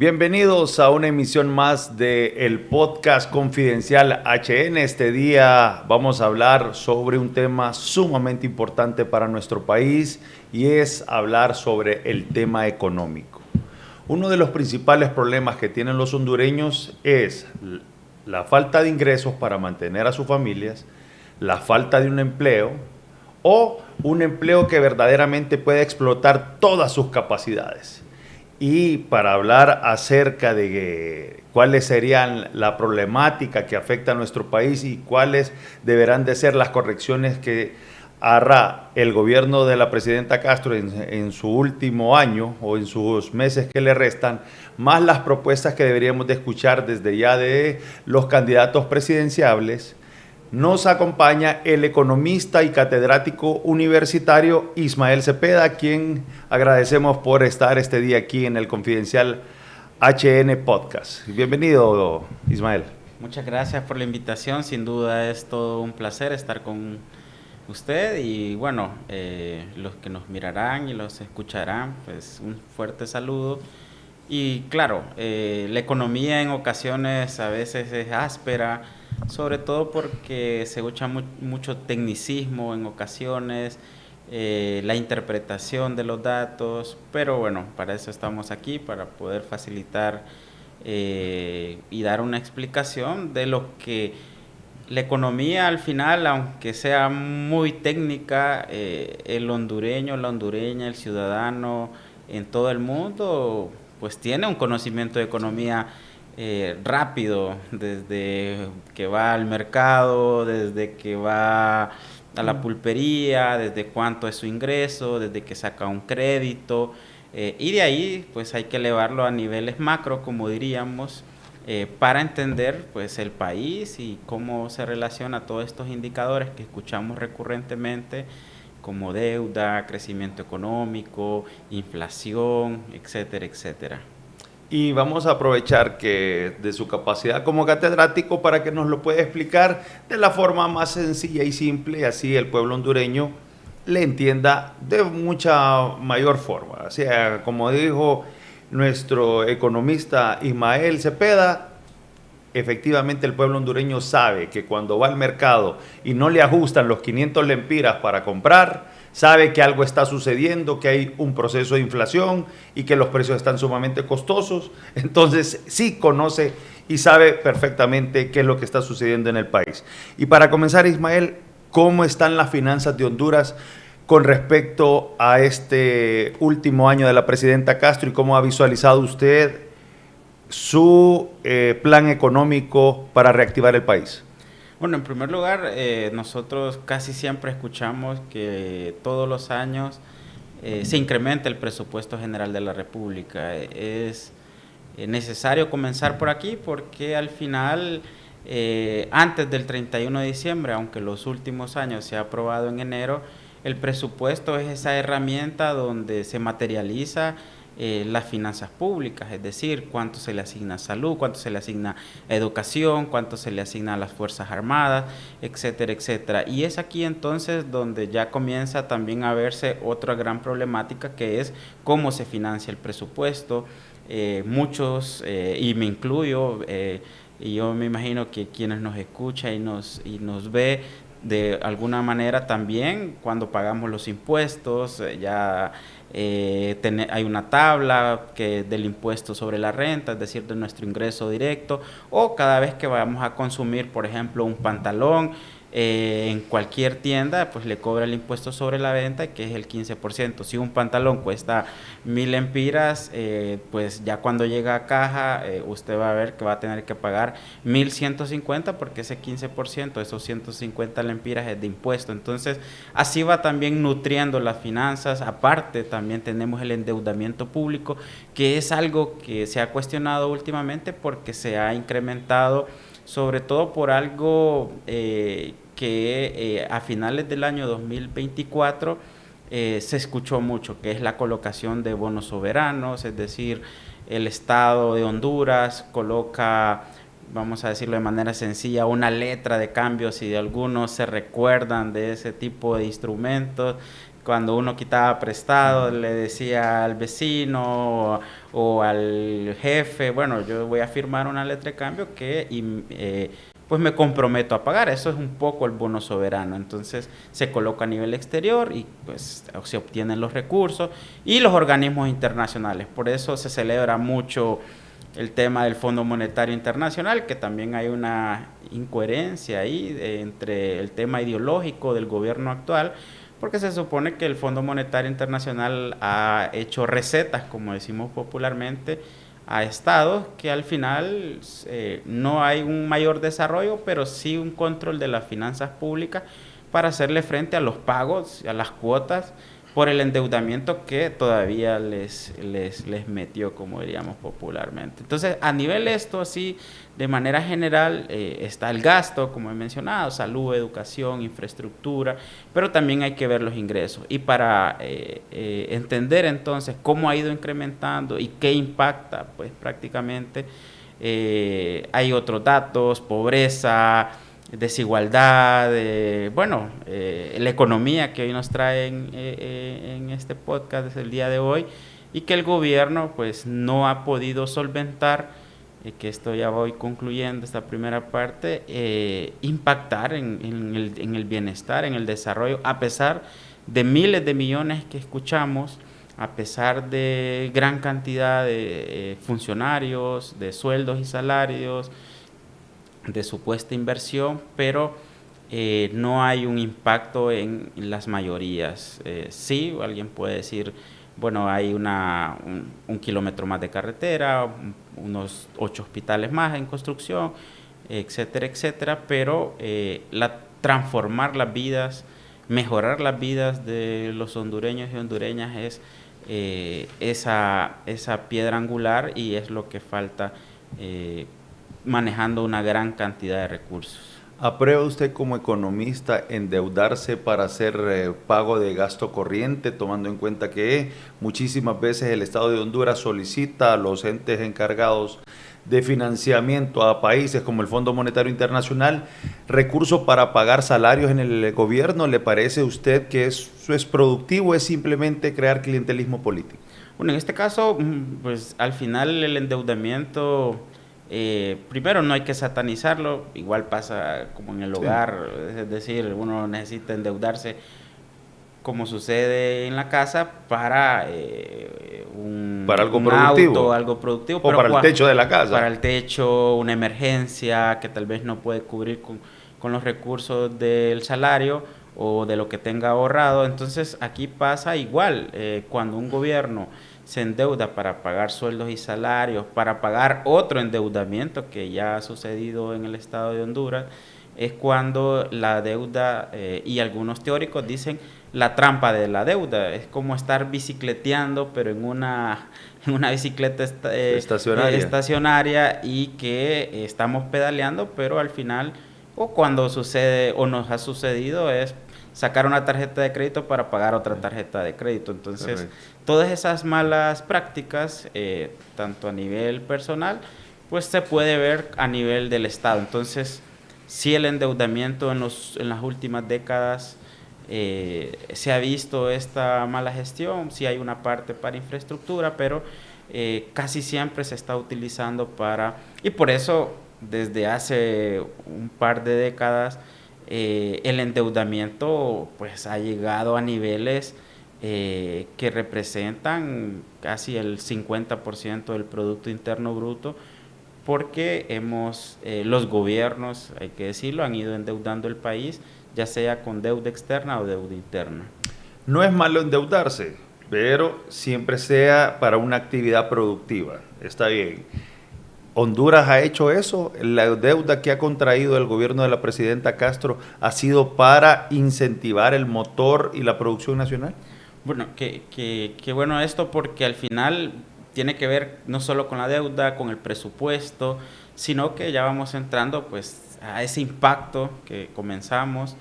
Bienvenidos a una emisión más del podcast Confidencial HN. Este día vamos a hablar sobre un tema sumamente importante para nuestro país y es hablar sobre el tema económico. Uno de los principales problemas que tienen los hondureños es la falta de ingresos para mantener a sus familias, la falta de un empleo o un empleo que verdaderamente pueda explotar todas sus capacidades. Y para hablar acerca de cuáles serían la problemática que afecta a nuestro país y cuáles deberán de ser las correcciones que hará el gobierno de la presidenta Castro en su último año o en sus meses que le restan, más las propuestas que deberíamos de escuchar desde ya de los candidatos presidenciables, nos acompaña el economista y catedrático universitario Ismael Cepeda, a quien agradecemos por estar este día aquí en el Confidencial HN Podcast. Bienvenido, Ismael. Muchas gracias por la invitación, sin duda es todo un placer estar con usted y bueno, los que nos mirarán y los escucharán, pues un fuerte saludo. Y claro, la economía en ocasiones a veces es áspera, sobre todo porque se usa mucho tecnicismo en ocasiones, la interpretación de los datos, pero bueno, para eso estamos aquí, para poder facilitar y dar una explicación de lo que la economía al final, aunque sea muy técnica, el hondureño, la hondureña, el ciudadano en todo el mundo, pues tiene un conocimiento de economía rápido, desde que va al mercado, desde que va a la pulpería, desde cuánto es su ingreso, desde que saca un crédito, y de ahí pues hay que elevarlo a niveles macro, como diríamos, para entender pues el país y cómo se relaciona todos estos indicadores que escuchamos recurrentemente, como deuda, crecimiento económico, inflación, etcétera, etcétera. Y vamos a aprovechar que de su capacidad como catedrático para que nos lo pueda explicar de la forma más sencilla y simple, así el pueblo hondureño le entienda de mucha mayor forma. O sea, como dijo nuestro economista Ismael Cepeda, efectivamente el pueblo hondureño sabe que cuando va al mercado y no le ajustan los 500 lempiras para comprar, sabe que algo está sucediendo, que hay un proceso de inflación y que los precios están sumamente costosos. Entonces sí conoce y sabe perfectamente qué es lo que está sucediendo en el país. Y para comenzar, Ismael, ¿cómo están las finanzas de Honduras con respecto a este último año de la presidenta Castro y cómo ha visualizado usted su plan económico para reactivar el país? Bueno, en primer lugar, nosotros casi siempre escuchamos que todos los años se incrementa el presupuesto general de la República. Es necesario comenzar por aquí porque al final, antes del 31 de diciembre, aunque los últimos años se ha aprobado en enero, el presupuesto es esa herramienta donde se materializa las finanzas públicas, es decir, cuánto se le asigna a salud, cuánto se le asigna a educación, cuánto se le asigna a las Fuerzas Armadas, etcétera, etcétera. Y es aquí entonces donde ya comienza también a verse otra gran problemática, que es cómo se financia el presupuesto. Muchos, y me incluyo, y yo me imagino que quienes nos escuchan y nos ve, de alguna manera también cuando pagamos los impuestos, hay una tabla del impuesto sobre la renta, es decir, de nuestro ingreso directo, o cada vez que vamos a consumir, por ejemplo, un pantalón en cualquier tienda, pues le cobra el impuesto sobre la venta, que es el 15%. Si un pantalón cuesta 1,000 lempiras, pues ya cuando llega a caja, usted va a ver que va a tener que pagar 1,150 porque ese 15%, esos 150 lempiras es de impuesto. Entonces, así va también nutriendo las finanzas. Aparte, también tenemos el endeudamiento público, que es algo que se ha cuestionado últimamente porque se ha incrementado, sobre todo por algo que a finales del año 2024 se escuchó mucho, que es la colocación de bonos soberanos, es decir, el Estado de Honduras coloca vamos a decirlo de manera sencilla, una letra de cambio, si algunos se recuerdan de ese tipo de instrumentos. Cuando uno quitaba prestado, le decía al vecino o al jefe, bueno, yo voy a firmar una letra de cambio que pues me comprometo a pagar. Eso es un poco el bono soberano. Entonces se coloca a nivel exterior y pues se obtienen los recursos y los organismos internacionales. Por eso se celebra mucho el tema del Fondo Monetario Internacional, que también hay una incoherencia ahí entre el tema ideológico del gobierno actual, porque se supone que el Fondo Monetario Internacional ha hecho recetas, como decimos popularmente, a estados que al final no hay un mayor desarrollo, pero sí un control de las finanzas públicas para hacerle frente a los pagos, a las cuotas, por el endeudamiento que todavía les metió, como diríamos popularmente. Entonces, a nivel esto, así, de manera general, está el gasto, como he mencionado, salud, educación, infraestructura, pero también hay que ver los ingresos. Y para entender entonces cómo ha ido incrementando y qué impacta, pues prácticamente hay otros datos, pobreza, desigualdad, la economía que hoy nos trae en este podcast desde el día de hoy y que el gobierno pues no ha podido solventar, que esto ya voy concluyendo esta primera parte, impactar en el bienestar, en el desarrollo, a pesar de miles de millones que escuchamos, a pesar de gran cantidad de funcionarios, de sueldos y salarios, de supuesta inversión, pero no hay un impacto en las mayorías. Sí, alguien puede decir, bueno, hay un kilómetro más de carretera, unos 8 hospitales más en construcción, etcétera, etcétera, pero transformar las vidas, mejorar las vidas de los hondureños y hondureñas es esa piedra angular y es lo que falta manejando una gran cantidad de recursos. ¿Aprueba usted como economista endeudarse para hacer pago de gasto corriente, tomando en cuenta que muchísimas veces el Estado de Honduras solicita a los entes encargados de financiamiento a países como el Fondo Monetario Internacional recursos para pagar salarios en el gobierno? ¿Le parece a usted que eso es productivo o es simplemente crear clientelismo político? Bueno, en este caso, pues al final el endeudamiento... primero no hay que satanizarlo, igual pasa como en el hogar, sí. Es decir, uno necesita endeudarse como sucede en la casa para algo productivo, algo productivo, o para el techo de la casa, para el techo, una emergencia que tal vez no puede cubrir con los recursos del salario o de lo que tenga ahorrado. Entonces aquí pasa igual, cuando un gobierno se endeuda para pagar sueldos y salarios, para pagar otro endeudamiento que ya ha sucedido en el estado de Honduras, es cuando la deuda, y algunos teóricos dicen la trampa de la deuda, es como estar bicicleteando, pero en una bicicleta estacionaria y que estamos pedaleando, pero al final, o cuando sucede o nos ha sucedido, es sacar una tarjeta de crédito para pagar otra tarjeta de crédito. Entonces, correcto, todas esas malas prácticas, tanto a nivel personal, pues se puede ver a nivel del Estado. Entonces, sí, el endeudamiento en las últimas décadas se ha visto esta mala gestión, sí hay una parte para infraestructura, pero casi siempre se está utilizando y por eso desde hace un par de décadas el endeudamiento pues ha llegado a niveles que representan casi el 50% del Producto Interno Bruto, porque los gobiernos, hay que decirlo, han ido endeudando el país, ya sea con deuda externa o deuda interna. No es malo endeudarse, pero siempre sea para una actividad productiva, está bien. ¿Honduras ha hecho eso? ¿La deuda que ha contraído el gobierno de la presidenta Castro ha sido para incentivar el motor y la producción nacional? Bueno, que bueno esto, porque al final tiene que ver no solo con la deuda, con el presupuesto, sino que ya vamos entrando pues a ese impacto que comenzamos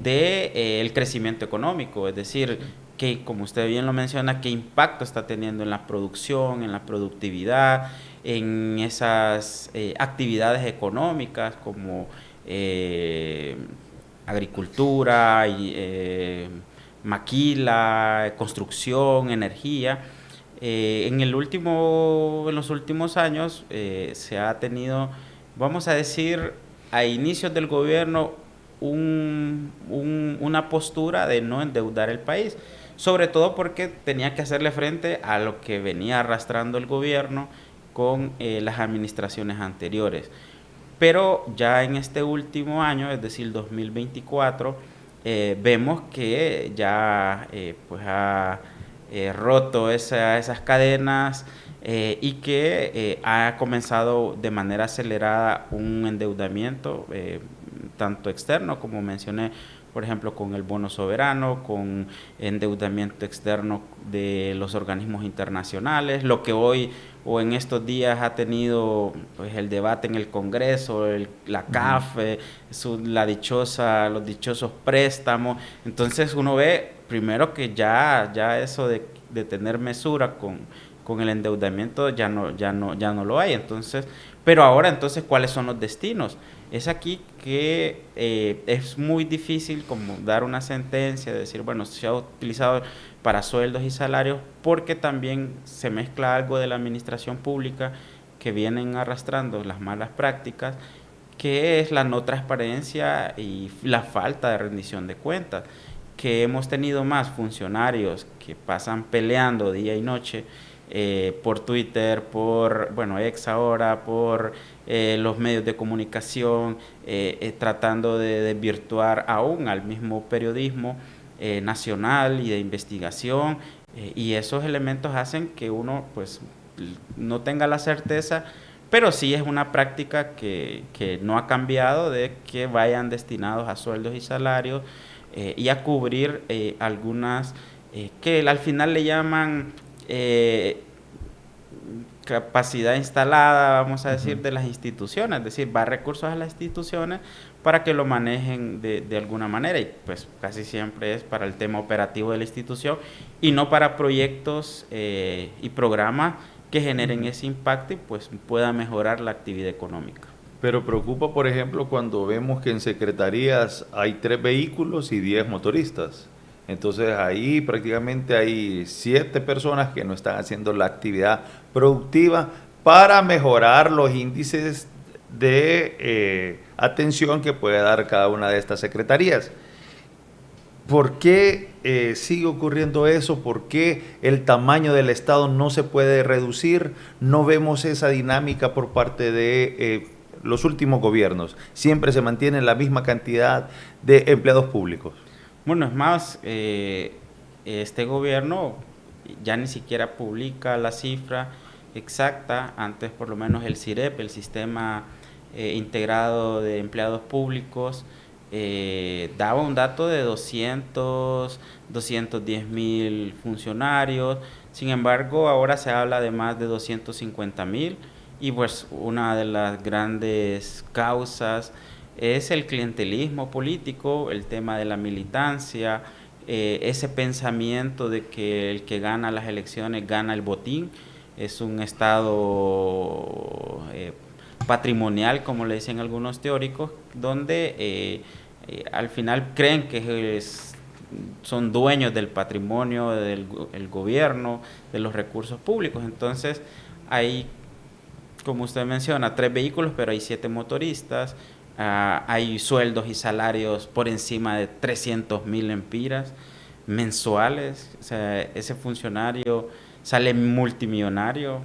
el crecimiento económico, es decir, que como usted bien lo menciona, qué impacto está teniendo en la producción, en la productividad, en esas actividades económicas como agricultura, maquila, construcción, energía. En los últimos años se ha tenido, vamos a decir, a inicios del gobierno, una postura de no endeudar el país, sobre todo porque tenía que hacerle frente a lo que venía arrastrando el gobierno con las administraciones anteriores. Pero ya en este último año, es decir, 2024, vemos que ya pues ha roto esas cadenas y que ha comenzado de manera acelerada un endeudamiento tanto externo, como mencioné, por ejemplo, con el bono soberano, con endeudamiento externo de los organismos internacionales, lo que hoy o en estos días ha tenido pues, el debate en el Congreso, la CAF, los dichosos préstamos. Entonces uno ve primero que ya eso de tener mesura con el endeudamiento ya no lo hay. Entonces, pero ahora entonces, ¿cuáles son los destinos? Es aquí que es muy difícil como dar una sentencia, decir, bueno, se ha utilizado para sueldos y salarios, porque también se mezcla algo de la administración pública que vienen arrastrando las malas prácticas, que es la no transparencia y la falta de rendición de cuentas, que hemos tenido más funcionarios que pasan peleando día y noche por Twitter, por, bueno, X ahora, por los medios de comunicación, tratando de desvirtuar aún al mismo periodismo nacional y de investigación, y esos elementos hacen que uno pues no tenga la certeza, pero sí es una práctica que no ha cambiado, de que vayan destinados a sueldos y salarios y a cubrir algunas que al final le llaman capacidad instalada, vamos a decir, de las instituciones, es decir, va recursos a las instituciones para que lo manejen de alguna manera, y pues casi siempre es para el tema operativo de la institución y no para proyectos y programas que generen ese impacto y pues pueda mejorar la actividad económica. Pero preocupa, por ejemplo, cuando vemos que en secretarías hay 3 vehículos y 10 motoristas. Entonces ahí prácticamente hay 7 personas que no están haciendo la actividad productiva para mejorar los índices de atención que puede dar cada una de estas secretarías. ¿Por qué sigue ocurriendo eso? ¿Por qué el tamaño del Estado no se puede reducir? No vemos esa dinámica por parte de los últimos gobiernos. Siempre se mantiene la misma cantidad de empleados públicos. Bueno, es más, este gobierno ya ni siquiera publica la cifra exacta. Antes, por lo menos, el CIREP, el Sistema Integrado de Empleados Públicos, daba un dato de 210,000 funcionarios. Sin embargo, ahora se habla de más de 250,000, y pues una de las grandes causas es el clientelismo político, el tema de la militancia, ese pensamiento de que el que gana las elecciones gana el botín. Es un estado patrimonial, como le dicen algunos teóricos, donde al final creen que son dueños del patrimonio del gobierno, de los recursos públicos. Entonces hay, como usted menciona, 3 vehículos, pero hay 7 motoristas. Hay sueldos y salarios por encima de 300,000 empiras mensuales. O sea, ese funcionario sale multimillonario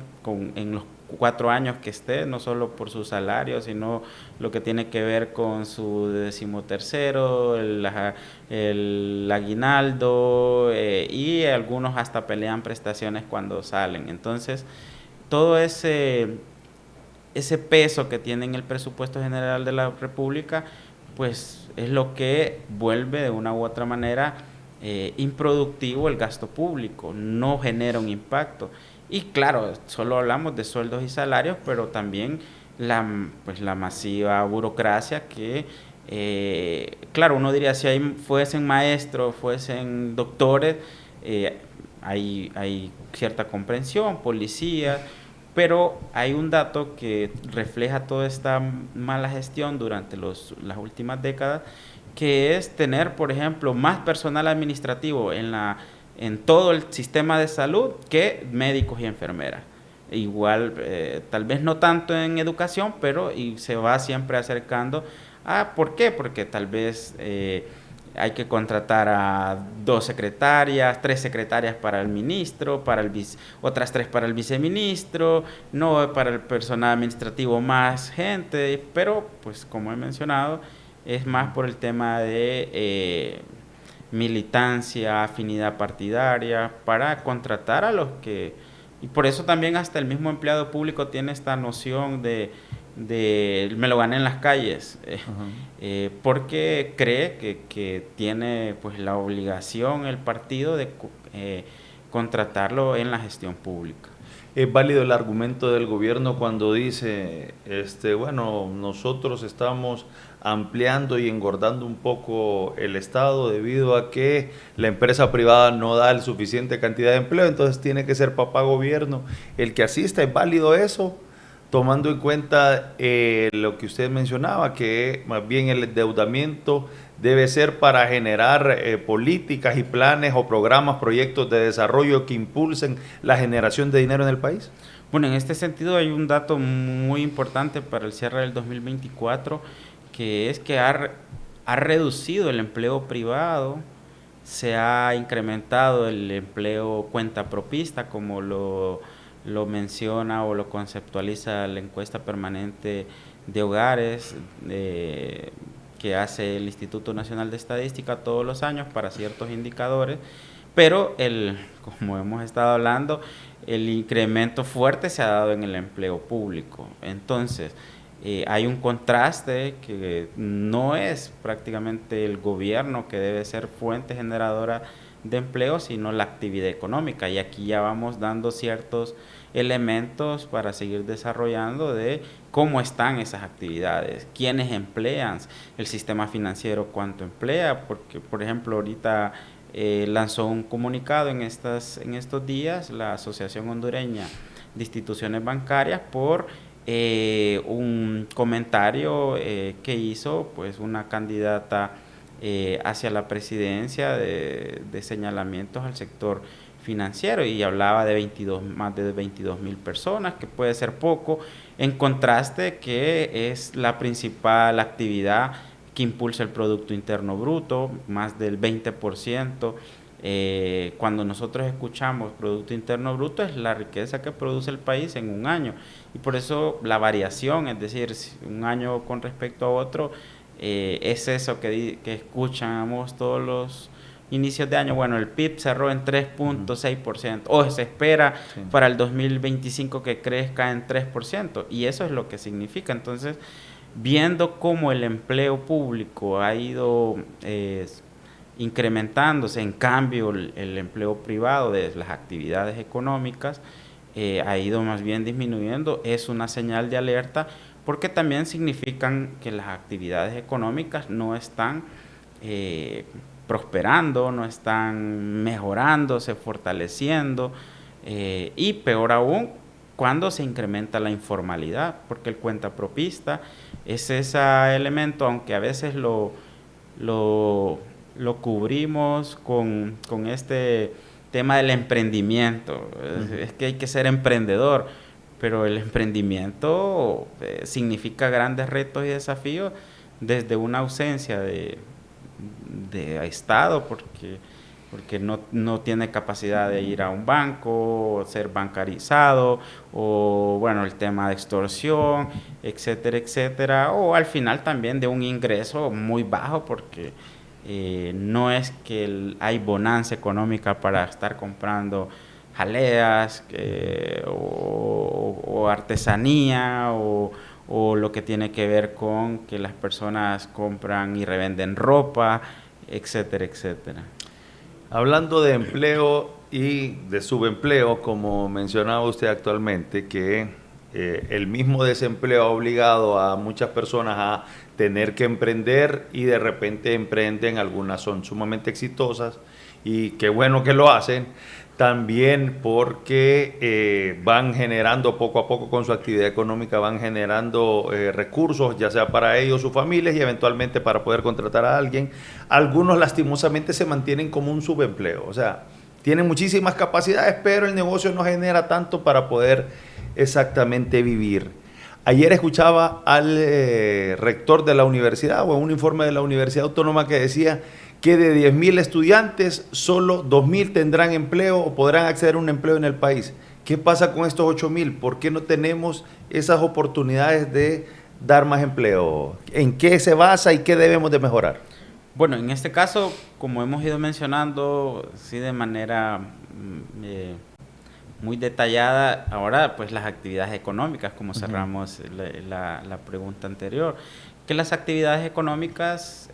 en los 4 años que esté, no solo por su salario, sino lo que tiene que ver con su 13º, el aguinaldo, y algunos hasta pelean prestaciones cuando salen. Entonces, todo ese peso que tiene en el presupuesto general de la República, pues es lo que vuelve de una u otra manera improductivo el gasto público, no genera un impacto. Y claro, solo hablamos de sueldos y salarios, pero también la masiva burocracia que, claro, uno diría, si fuesen maestros, fuesen doctores, hay cierta comprensión, policías, Pero hay un dato que refleja toda esta mala gestión durante las últimas décadas, que es tener, por ejemplo, más personal administrativo en todo el sistema de salud que médicos y enfermeras. Igual, tal vez no tanto en educación, pero se va siempre acercando. ¿Por qué? Porque tal vez hay que contratar a 2 secretarias, 3 secretarias para el ministro, otras 3 para el viceministro, no para el personal administrativo más gente, pero pues como he mencionado, es más por el tema de militancia, afinidad partidaria, para contratar a los que... Y por eso también hasta el mismo empleado público tiene esta noción de me lo gané en las calles, porque cree que tiene pues la obligación el partido de contratarlo en la gestión pública. ¿Es válido el argumento del gobierno cuando dice, bueno, nosotros estamos ampliando y engordando un poco el Estado debido a que la empresa privada no da la suficiente cantidad de empleo, entonces tiene que ser papá gobierno el que asista? ¿Es válido eso? Tomando en cuenta lo que usted mencionaba, que más bien el endeudamiento debe ser para generar políticas y planes o programas, proyectos de desarrollo que impulsen la generación de dinero en el país. Bueno, en este sentido hay un dato muy importante para el cierre del 2024, que es que ha reducido el empleo privado, se ha incrementado el empleo cuentapropista, como lo menciona o lo conceptualiza la encuesta permanente de hogares que hace el Instituto Nacional de Estadística todos los años para ciertos indicadores, pero como hemos estado hablando, el incremento fuerte se ha dado en el empleo público. Entonces, hay un contraste que no es prácticamente el gobierno que debe ser fuente generadora de empleo, sino la actividad económica, y aquí ya vamos dando ciertos elementos para seguir desarrollando de cómo están esas actividades, quiénes emplean, el sistema financiero cuánto emplea, porque por ejemplo ahorita lanzó un comunicado en estos días la Asociación Hondureña de Instituciones Bancarias por un comentario que hizo pues una candidata hacia la presidencia de señalamientos al sector financiero, y hablaba de más de 22,000 personas, que puede ser poco, en contraste que es la principal actividad que impulsa el Producto Interno Bruto, más del 20%. Cuando nosotros escuchamos Producto Interno Bruto, es la riqueza que produce el país en un año, y por eso la variación, es decir, un año con respecto a otro, es eso que escuchamos todos los inicios de año. Bueno, el PIB cerró en 3.6%, o se espera para el 2025 que crezca en 3%, y eso es lo que significa. Entonces, viendo cómo el empleo público ha ido incrementándose, en cambio el empleo privado de las actividades económicas ha ido más bien disminuyendo, es una señal de alerta, porque también significan que las actividades económicas no están prosperando, no están mejorándose, fortaleciendo, y peor aún cuando se incrementa la informalidad, porque el cuentapropista es ese elemento, aunque a veces lo cubrimos con este tema del emprendimiento. Es que hay que ser emprendedor, pero el emprendimiento significa grandes retos y desafíos, desde una ausencia de Estado, porque no tiene capacidad de ir a un banco, o ser bancarizado, o bueno, el tema de extorsión, etcétera, etcétera, o al final también de un ingreso muy bajo, porque no es que hay bonanza económica para estar comprando jaleas o artesanía, o lo que tiene que ver con que las personas compran y revenden ropa, etcétera, etcétera. Hablando de empleo y de subempleo, como mencionaba usted actualmente, que el mismo desempleo ha obligado a muchas personas a tener que emprender, y de repente emprenden, algunas son sumamente exitosas y qué bueno que lo hacen, también porque van generando poco a poco con su actividad económica, van generando recursos, ya sea para ellos, sus familias y eventualmente para poder contratar a alguien. Algunos lastimosamente se mantienen como un subempleo, o sea, tienen muchísimas capacidades, pero el negocio no genera tanto para poder exactamente vivir. Ayer escuchaba al rector de la universidad o en un informe de la Universidad Autónoma que decía que de 10,000 estudiantes, solo 2,000 tendrán empleo o podrán acceder a un empleo en el país. ¿Qué pasa con estos 8,000? ¿Por qué no tenemos esas oportunidades de dar más empleo? ¿En qué se basa y qué debemos de mejorar? Bueno, en este caso, como hemos ido mencionando, sí de manera muy detallada, ahora pues las actividades económicas, como cerramos la pregunta anterior, que las actividades económicas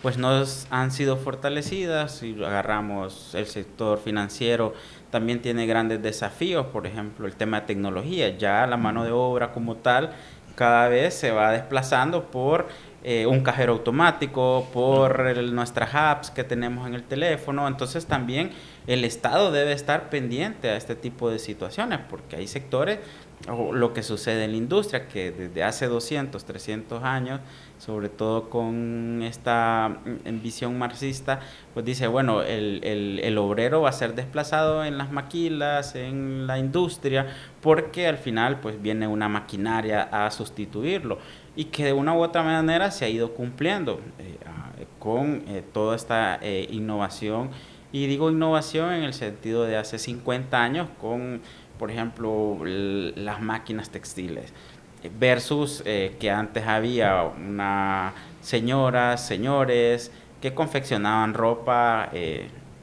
pues nos han sido fortalecidas. Si agarramos el sector financiero, también tiene grandes desafíos, por ejemplo, el tema de tecnología, ya la mano de obra como tal cada vez se va desplazando por un cajero automático, por nuestras apps que tenemos en el teléfono. Entonces también el Estado debe estar pendiente a este tipo de situaciones, porque hay sectores, o lo que sucede en la industria, que desde hace 200, 300 años, sobre todo con esta visión marxista, pues dice, bueno, el obrero va a ser desplazado en las maquilas, en la industria, porque al final pues viene una maquinaria a sustituirlo, y que de una u otra manera se ha ido cumpliendo con toda esta innovación. Y digo innovación en el sentido de hace 50 años con, por ejemplo, las máquinas textiles, versus que antes había una señoras, señores que confeccionaban ropa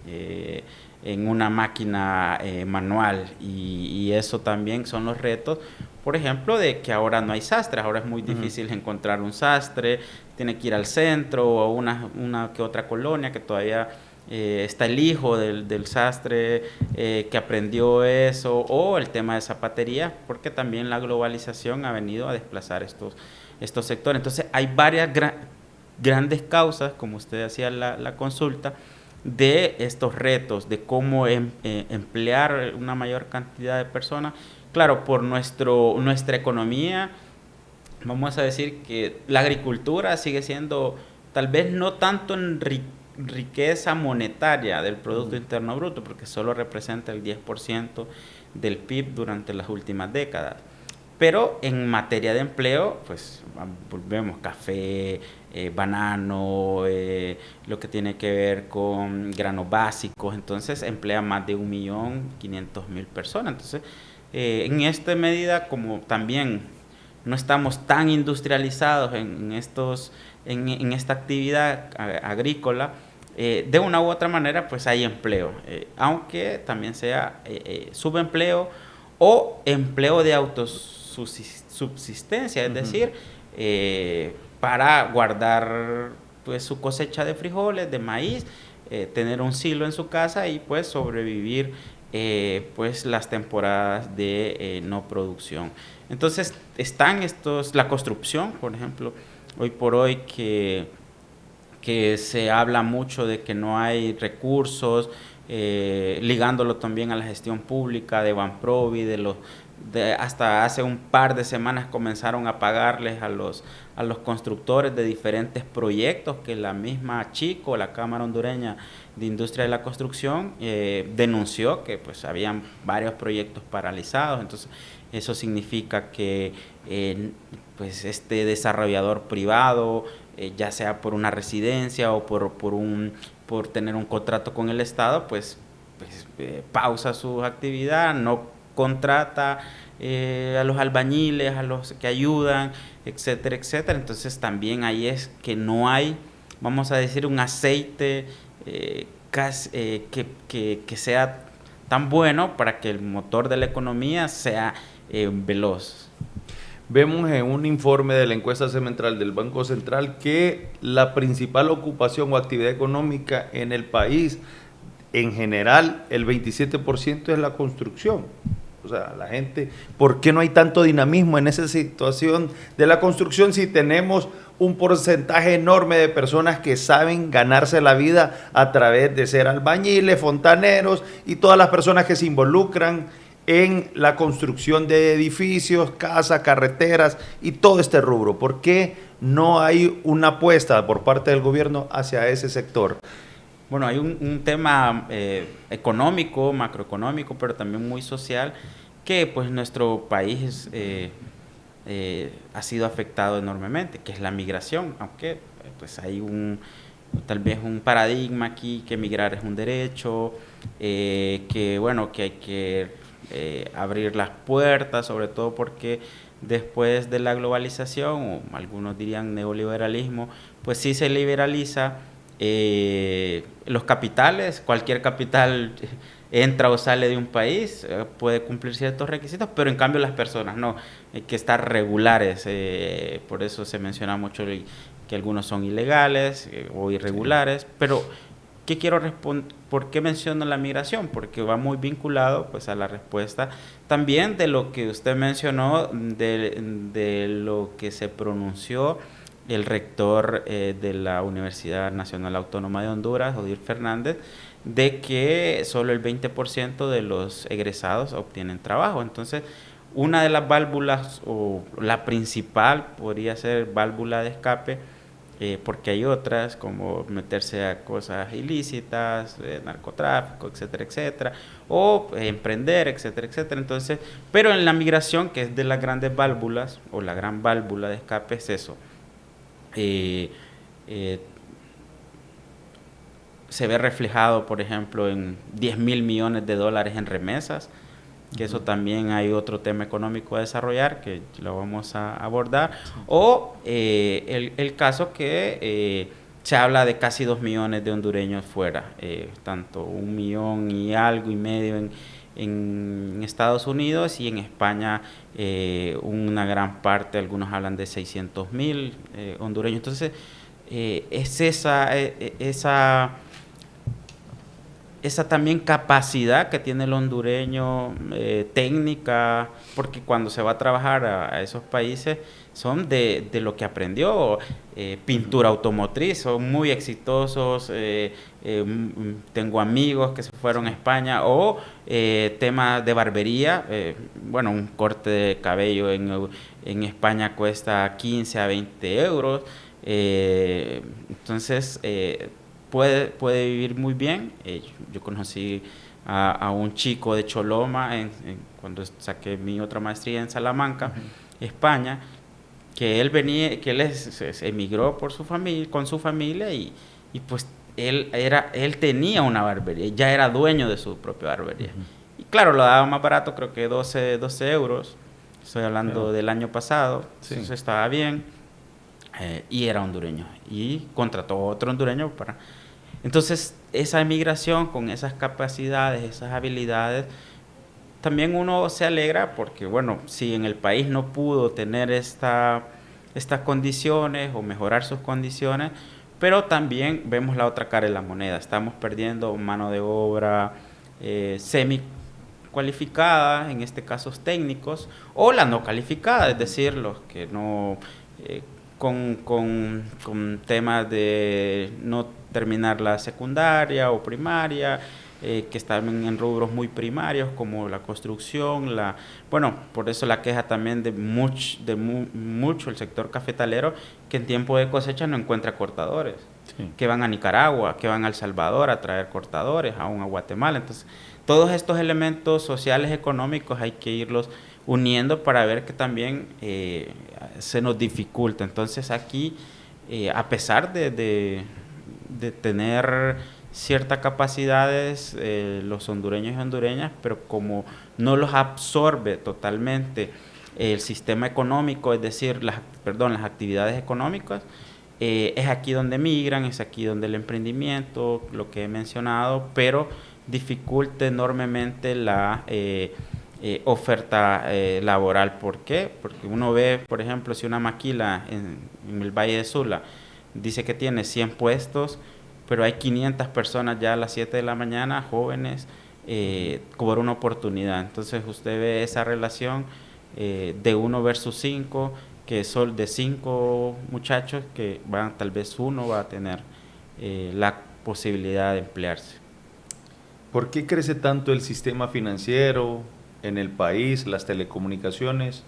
en una máquina manual, y eso también son los retos, por ejemplo, de que ahora no hay sastres. Ahora es muy difícil encontrar un sastre, tiene que ir al centro o una que otra colonia que todavía está el hijo del sastre que aprendió eso, o el tema de zapatería, porque también la globalización ha venido a desplazar estos sectores. Entonces hay varias grandes causas, como usted hacía la consulta, de estos retos, de cómo emplear una mayor cantidad de personas. Claro, por nuestra economía, vamos a decir que la agricultura sigue siendo, tal vez no tanto en riqueza monetaria del Producto Interno Bruto, porque solo representa el 10% del PIB durante las últimas décadas. Pero en materia de empleo, pues volvemos café, banano, lo que tiene que ver con granos básicos, entonces emplea más de 1.500.000 personas. Entonces, en esta medida, como también no estamos tan industrializados en esta actividad agrícola, de una u otra manera pues hay empleo, aunque también sea subempleo o empleo de autosubsistencia, es decir, para guardar pues su cosecha de frijoles, de maíz, tener un silo en su casa y pues sobrevivir pues las temporadas de no producción. Entonces están la construcción, por ejemplo, hoy por hoy que se habla mucho de que no hay recursos, ligándolo también a la gestión pública de Banprovi, hasta hace un par de semanas comenzaron a pagarles a los constructores de diferentes proyectos que la misma Chico, la Cámara Hondureña de Industria de la Construcción, denunció que pues habían varios proyectos paralizados. Entonces eso significa que pues este desarrollador privado, ya sea por una residencia o por tener un contrato con el Estado, pues pausa su actividad, no contrata a los albañiles, a los que ayudan, etcétera, etcétera. Entonces también ahí es que no hay, vamos a decir, un aceite que sea tan bueno para que el motor de la economía sea veloz. Vemos en un informe de la encuesta semestral del Banco Central que la principal ocupación o actividad económica en el país, en general, el 27% es la construcción. O O sea, la gente, ¿por qué no hay tanto dinamismo en esa situación de la construcción si tenemos un porcentaje enorme de personas que saben ganarse la vida a través de ser albañiles, fontaneros y todas las personas que se involucran en la construcción de edificios, casas, carreteras y todo este rubro? ¿Por qué no hay una apuesta por parte del gobierno hacia ese sector? Bueno, hay un tema económico, macroeconómico, pero también muy social, que pues nuestro país ha sido afectado enormemente, que es la migración, aunque pues hay tal vez un paradigma aquí que migrar es un derecho, que bueno, que hay que abrir las puertas, sobre todo porque después de la globalización, o algunos dirían neoliberalismo, pues sí se liberaliza los capitales. Cualquier capital entra o sale de un país, puede cumplir ciertos requisitos, pero en cambio las personas no, hay que estar regulares, por eso se menciona mucho que algunos son ilegales o irregulares, pero ¿qué quiero responder? ¿Por qué menciono la migración? Porque va muy vinculado pues a la respuesta también de lo que usted mencionó, de lo que se pronunció el rector de la Universidad Nacional Autónoma de Honduras, Odir Fernández, de que solo el 20% de los egresados obtienen trabajo. Entonces, una de las válvulas, o la principal, podría ser válvula de escape, porque hay otras, como meterse a cosas ilícitas, narcotráfico, etcétera, etcétera, o emprender, etcétera, etcétera. Entonces, pero en la migración, que es de las grandes válvulas, o la gran válvula de escape, es eso. Se ve reflejado, por ejemplo, en 10.000 millones de dólares en remesas, que eso también hay otro tema económico a desarrollar, que lo vamos a abordar, o el caso que se habla de casi 2 millones de hondureños fuera, tanto 1 millón y algo y medio en Estados Unidos, y en España una gran parte, algunos hablan de 600.000 hondureños. Entonces, es esa también capacidad que tiene el hondureño, técnica, porque cuando se va a trabajar a esos países son de lo que aprendió, pintura automotriz, son muy exitosos, tengo amigos que se fueron a España, o temas de barbería, bueno, un corte de cabello en España cuesta 15 a 20 euros, entonces puede vivir muy bien. Yo conocí a un chico de Choloma cuando saqué mi otra maestría en Salamanca, España, que él emigró por su familia, con su familia, y pues él tenía una barbería, ya era dueño de su propia barbería. Y claro, lo daba más barato, creo que 12 euros. Estoy hablando del año pasado, sí. Entonces estaba bien. Y era hondureño, y contrató a otro hondureño para... Entonces, esa emigración con esas capacidades, esas habilidades, también uno se alegra porque, bueno, si en el país no pudo tener estas condiciones o mejorar sus condiciones, pero también vemos la otra cara de la moneda. Estamos perdiendo mano de obra semi cualificada, en este caso técnicos, o la no calificada, es decir, los que no... con temas de no terminar la secundaria o primaria, que están en rubros muy primarios como la construcción, bueno, por eso la queja también de mucho el sector cafetalero, que en tiempo de cosecha no encuentra cortadores, sí, que van a Nicaragua, que van a El Salvador a traer cortadores, aún a Guatemala. Entonces, todos estos elementos sociales, económicos, hay que irlos uniendo para ver que también se nos dificulta. Entonces aquí, a pesar de tener ciertas capacidades los hondureños y hondureñas, pero como no los absorbe totalmente el sistema económico, es decir, las actividades económicas, es aquí donde migran, es aquí donde el emprendimiento, lo que he mencionado, pero dificulta enormemente la oferta laboral. ¿Por qué? Porque uno ve, por ejemplo, si una maquila en el Valle de Sula dice que tiene 100 puestos, pero hay 500 personas ya a las 7 de la mañana, jóvenes, por una oportunidad. Entonces usted ve esa relación de 1 versus 5, que son de 5 muchachos que van, tal vez uno va a tener la posibilidad de emplearse. ¿Por qué crece tanto el sistema financiero en el país, las telecomunicaciones,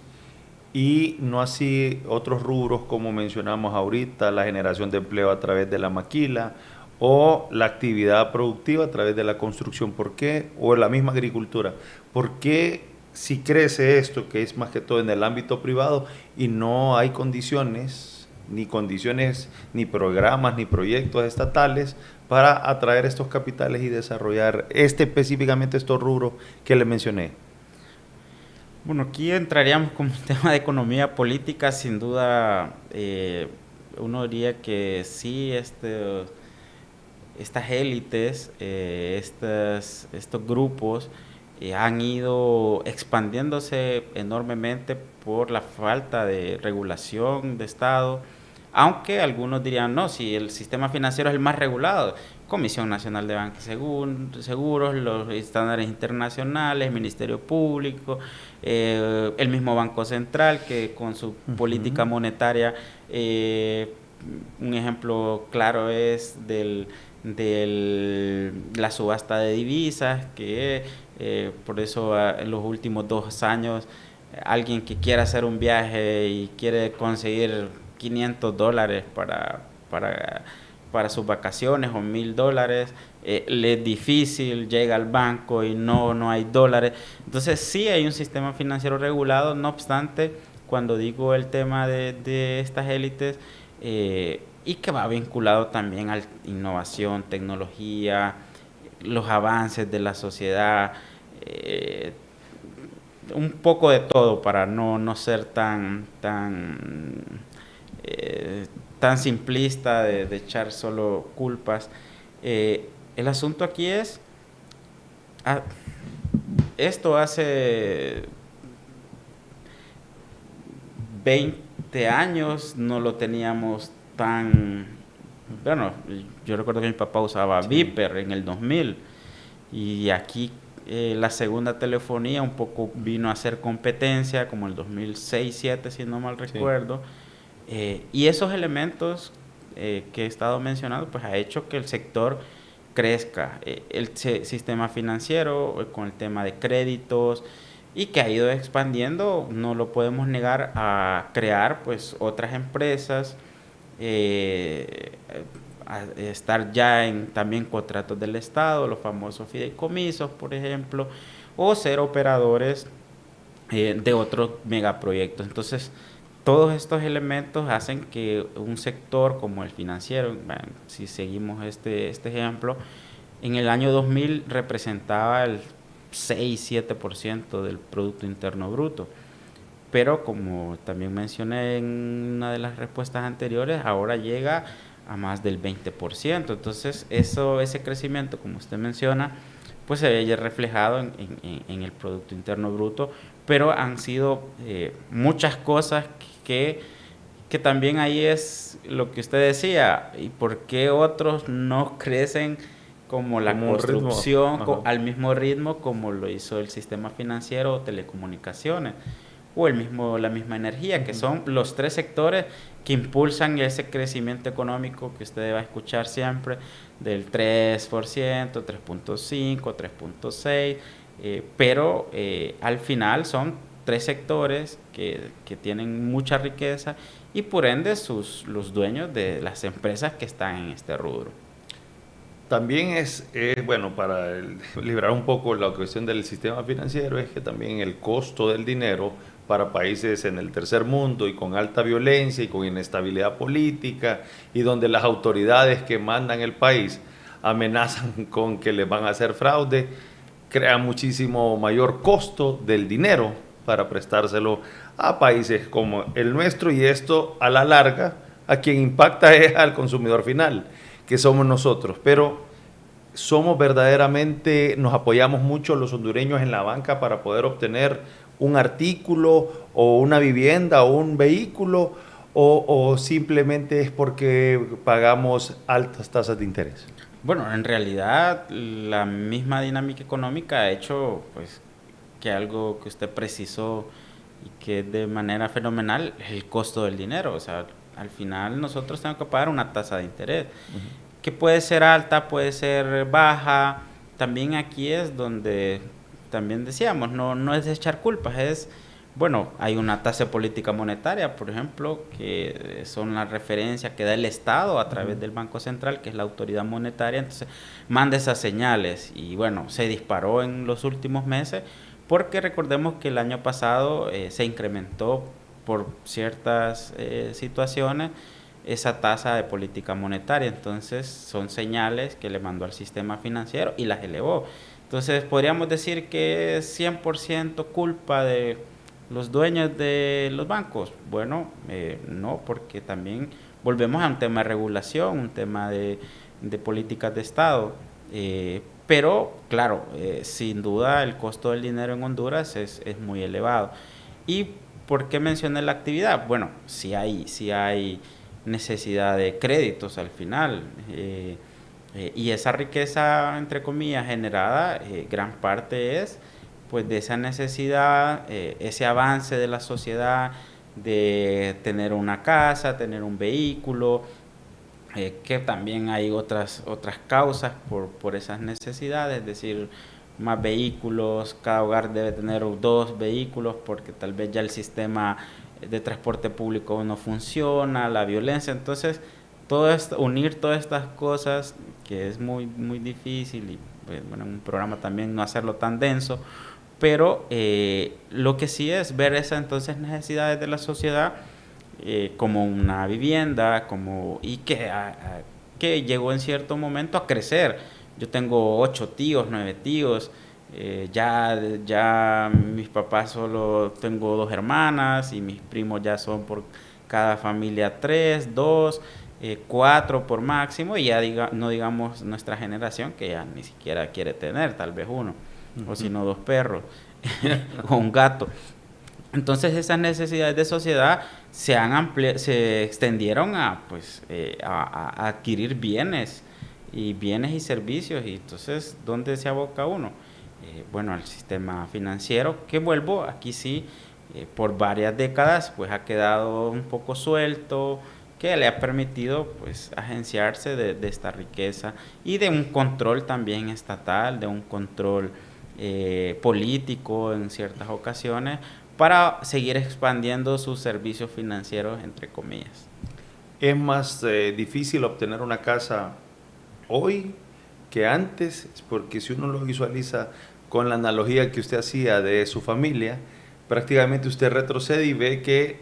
y no así otros rubros como mencionamos ahorita, la generación de empleo a través de la maquila o la actividad productiva a través de la construcción? ¿Por qué? O la misma agricultura. ¿Por qué si crece esto, que es más que todo en el ámbito privado, y no hay condiciones, ni programas, ni proyectos estatales para atraer estos capitales y desarrollar específicamente estos rubros que le mencioné? Bueno, aquí entraríamos como un tema de economía política, sin duda. Uno diría que sí, estas élites, estos grupos han ido expandiéndose enormemente por la falta de regulación de Estado, aunque algunos dirían, no, si el sistema financiero es el más regulado, Comisión Nacional de Bancos y Seguros, los estándares internacionales, Ministerio Público, el mismo Banco Central, que con su política monetaria, un ejemplo claro es la subasta de divisas, que por eso en los últimos 2 años alguien que quiera hacer un viaje y quiere conseguir $500 para sus vacaciones o $1,000, le es difícil, llega al banco y no hay dólares. Entonces sí hay un sistema financiero regulado, no obstante, cuando digo el tema de estas élites, y que va vinculado también a innovación, tecnología, los avances de la sociedad, un poco de todo para no ser tan simplista de echar solo culpas. El asunto aquí es, esto hace 20 años no lo teníamos tan... Bueno, yo recuerdo que mi papá usaba Viper en el 2000, y aquí la segunda telefonía un poco vino a hacer competencia como el 2006-2007, si no mal recuerdo. Y esos elementos que he estado mencionando pues ha hecho que el sector crezca, el sistema financiero con el tema de créditos, y que ha ido expandiendo, no lo podemos negar, a crear pues otras empresas, a estar ya en también contratos del Estado, los famosos fideicomisos, por ejemplo, o ser operadores de otros megaproyectos. Entonces, todos estos elementos hacen que un sector como el financiero, si seguimos este ejemplo, en el año 2000 representaba el 6-7% del Producto Interno Bruto. Pero como también mencioné en una de las respuestas anteriores, ahora llega a más del 20%. Entonces, ese crecimiento, como usted menciona, pues se ve reflejado en el Producto Interno Bruto, pero han sido muchas cosas que también ahí es lo que usted decía, y por qué otros no crecen como la construcción al mismo ritmo como lo hizo el sistema financiero o telecomunicaciones, o la misma energía, que son los 3 sectores que impulsan ese crecimiento económico que usted va a escuchar siempre, del 3%, 3.5, 3.6, pero al final son 3 sectores que tienen mucha riqueza, y por ende los dueños de las empresas que están en este rubro. También es bueno, para librar un poco la cuestión del sistema financiero, es que también el costo del dinero para países en el tercer mundo y con alta violencia y con inestabilidad política, y donde las autoridades que mandan el país amenazan con que les van a hacer fraude, crea muchísimo mayor costo del dinero para prestárselo a países como el nuestro, y esto a la larga a quien impacta es al consumidor final, que somos nosotros. Pero somos verdaderamente, nos apoyamos mucho los hondureños en la banca para poder obtener un artículo o una vivienda o un vehículo, o simplemente es porque pagamos altas tasas de interés. Bueno, en realidad la misma dinámica económica ha hecho pues que algo que usted precisó y que de manera fenomenal es el costo del dinero. O sea, al final nosotros tenemos que pagar una tasa de interés, que puede ser alta, puede ser baja. También aquí es donde también decíamos, no es de echar culpas, es, bueno, hay una tasa de política monetaria, por ejemplo, que son las referencias que da el Estado a través del Banco Central, que es la autoridad monetaria, entonces manda esas señales y bueno, se disparó en los últimos meses porque recordemos que el año pasado se incrementó por ciertas situaciones esa tasa de política monetaria, entonces son señales que le mandó al sistema financiero y las elevó. Entonces podríamos decir que es 100% culpa de los dueños de los bancos. Bueno, no, porque también volvemos a un tema de regulación, un tema de políticas de Estado. Pero, claro, sin duda el costo del dinero en Honduras es muy elevado. ¿Y por qué mencioné la actividad? Bueno, sí hay necesidad de créditos al final. Y esa riqueza, entre comillas, generada, gran parte es pues de esa necesidad, ese avance de la sociedad de tener una casa, tener un vehículo, que también hay otras causas por esas necesidades, es decir, más vehículos, cada hogar debe tener 2 vehículos porque tal vez ya el sistema de transporte público no funciona, la violencia, entonces todo esto, unir todas estas cosas que es muy difícil y bueno, en un programa también no hacerlo tan denso, pero lo que sí es ver esas entonces necesidades de la sociedad como una vivienda, y que llegó en cierto momento a crecer. Yo tengo 8 tíos, 9 tíos, ya mis papás solo tengo 2 hermanas y mis primos ya son por cada familia 3, 2, 4 por máximo y ya no digamos nuestra generación que ya ni siquiera quiere tener tal vez uno, o si no 2 perros o un gato. Entonces esas necesidades de sociedad se extendieron a adquirir bienes y servicios. Y entonces, ¿dónde se aboca uno? Bueno, al sistema financiero, que vuelvo, aquí sí, por varias décadas, pues ha quedado un poco suelto, que le ha permitido pues agenciarse de esta riqueza y de un control también estatal, de un control político en ciertas ocasiones, para seguir expandiendo sus servicios financieros, entre comillas. Es más difícil obtener una casa hoy que antes, porque si uno lo visualiza con la analogía que usted hacía de su familia, prácticamente usted retrocede y ve que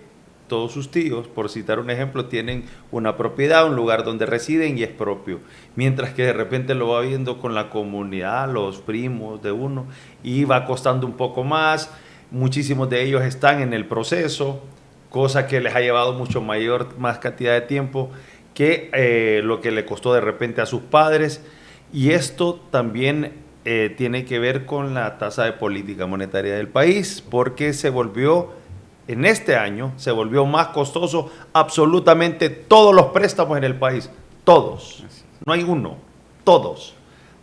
todos sus tíos, por citar un ejemplo, tienen una propiedad, un lugar donde residen y es propio, mientras que de repente lo va viendo con la comunidad, los primos de uno, y va costando un poco más. Muchísimos de ellos están en el proceso, cosa que les ha llevado más cantidad de tiempo que lo que le costó de repente a sus padres. Y esto también tiene que ver con la tasa de política monetaria del país, porque en este año, se volvió más costoso absolutamente todos los préstamos en el país. Todos. No hay uno. Todos.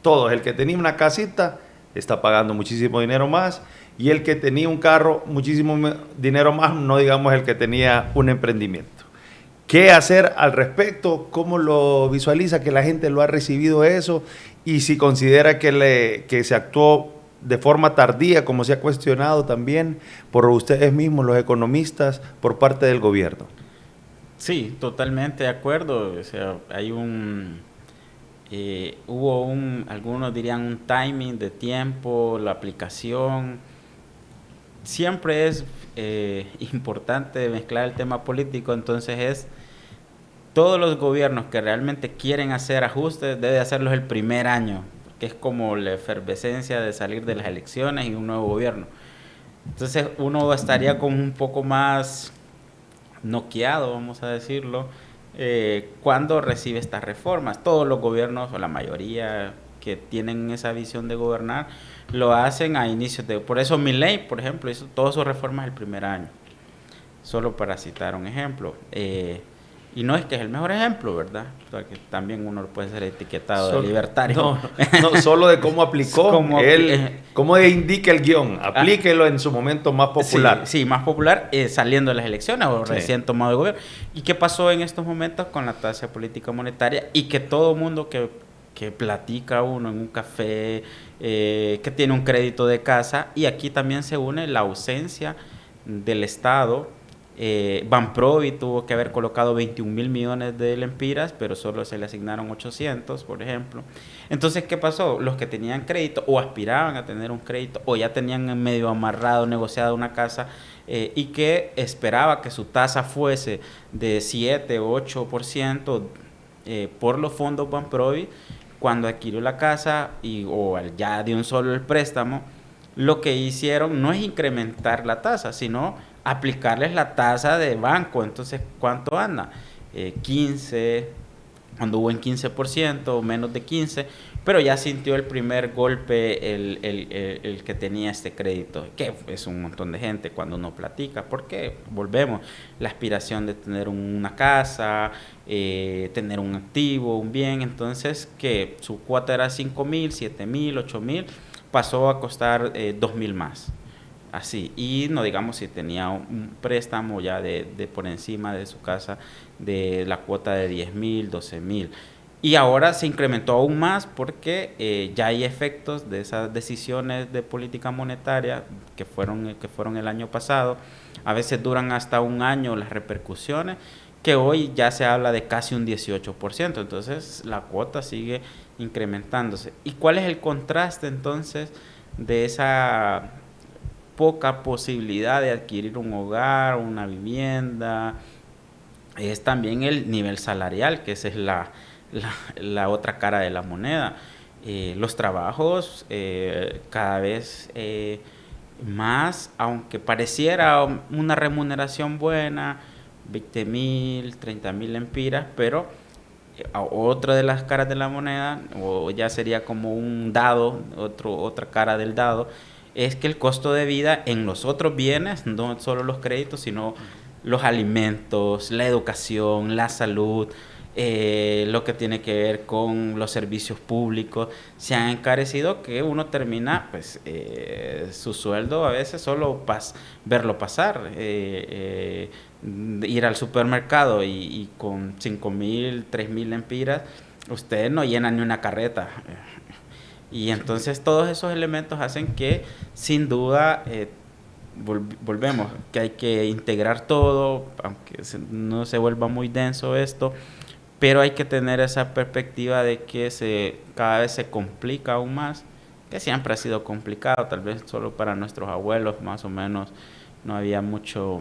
Todos. El que tenía una casita está pagando muchísimo dinero más y el que tenía un carro, muchísimo dinero más, no digamos el que tenía un emprendimiento. ¿Qué hacer al respecto? ¿Cómo lo visualiza que la gente lo ha recibido eso? Y si considera que se actuó de forma tardía, como se ha cuestionado también por ustedes mismos, los economistas, por parte del gobierno. Sí, totalmente de acuerdo. O sea, hubo algunos dirían un timing de tiempo, la aplicación. Siempre es importante mezclar el tema político, entonces todos los gobiernos que realmente quieren hacer ajustes deben hacerlos el primer año, que es como la efervescencia de salir de las elecciones y un nuevo gobierno. Entonces uno estaría como un poco más noqueado, vamos a decirlo, cuando recibe estas reformas. Todos los gobiernos, o la mayoría que tienen esa visión de gobernar, lo hacen a inicios de... Por eso Milei, por ejemplo, hizo todas sus reformas el primer año, solo para citar un ejemplo. Y no es que es el mejor ejemplo, ¿verdad? Porque también uno puede ser etiquetado de libertario. No, solo de cómo aplicó, cómo indica el guión. Aplíquelo en su momento más popular. Sí, más popular, saliendo de las elecciones o recién tomado de gobierno. ¿Y qué pasó en estos momentos con la tasa de política monetaria? Y que todo mundo que platica uno en un café, que tiene un crédito de casa, y aquí también se une la ausencia del Estado. Banprovi tuvo que haber colocado 21.000 millones de lempiras, pero solo se le asignaron 800, por ejemplo. Entonces, ¿qué pasó? Los que tenían crédito o aspiraban a tener un crédito o ya tenían medio amarrado, negociado una casa, y que esperaba que su tasa fuese de 7 o 8% por los fondos Banprovi, cuando adquirió la casa o ya de un solo el préstamo, lo que hicieron no es incrementar la tasa, sino aplicarles la tasa de banco. Entonces, ¿cuánto anda? 15, cuando hubo en 15% o menos de 15%, pero ya sintió el primer golpe el que tenía este crédito, que es un montón de gente cuando uno platica, porque volvemos, la aspiración de tener una casa, tener un activo, un bien, entonces que su cuota era 5.000, 7.000, 8.000, pasó a costar 2.000 más. Así, y no digamos si tenía un préstamo ya de por encima de su casa de la cuota de 10.000, 12.000. Y ahora se incrementó aún más porque ya hay efectos de esas decisiones de política monetaria que fueron el año pasado. A veces duran hasta un año las repercusiones, que hoy ya se habla de casi un 18%. Entonces la cuota sigue incrementándose. ¿Y cuál es el contraste entonces de esa poca posibilidad de adquirir un hogar, una vivienda? Es también el nivel salarial, que esa es la otra cara de la moneda. Los trabajos cada vez más, aunque pareciera una remuneración buena, 20.000, 30.000 lempiras, pero otra de las caras de la moneda, o ya sería como un dado, otra cara del dado, es que el costo de vida en los otros bienes, no solo los créditos, sino los alimentos, la educación, la salud, lo que tiene que ver con los servicios públicos, se han encarecido, que uno termina pues su sueldo a veces solo verlo pasar, ir al supermercado y con 5.000, 3.000 lempiras, usted no llena ni una carreta. Y entonces todos esos elementos hacen que, sin duda, volvemos, que hay que integrar todo, aunque no se vuelva muy denso esto, pero hay que tener esa perspectiva de que cada vez se complica aún más, que siempre ha sido complicado, tal vez solo para nuestros abuelos más o menos no había mucha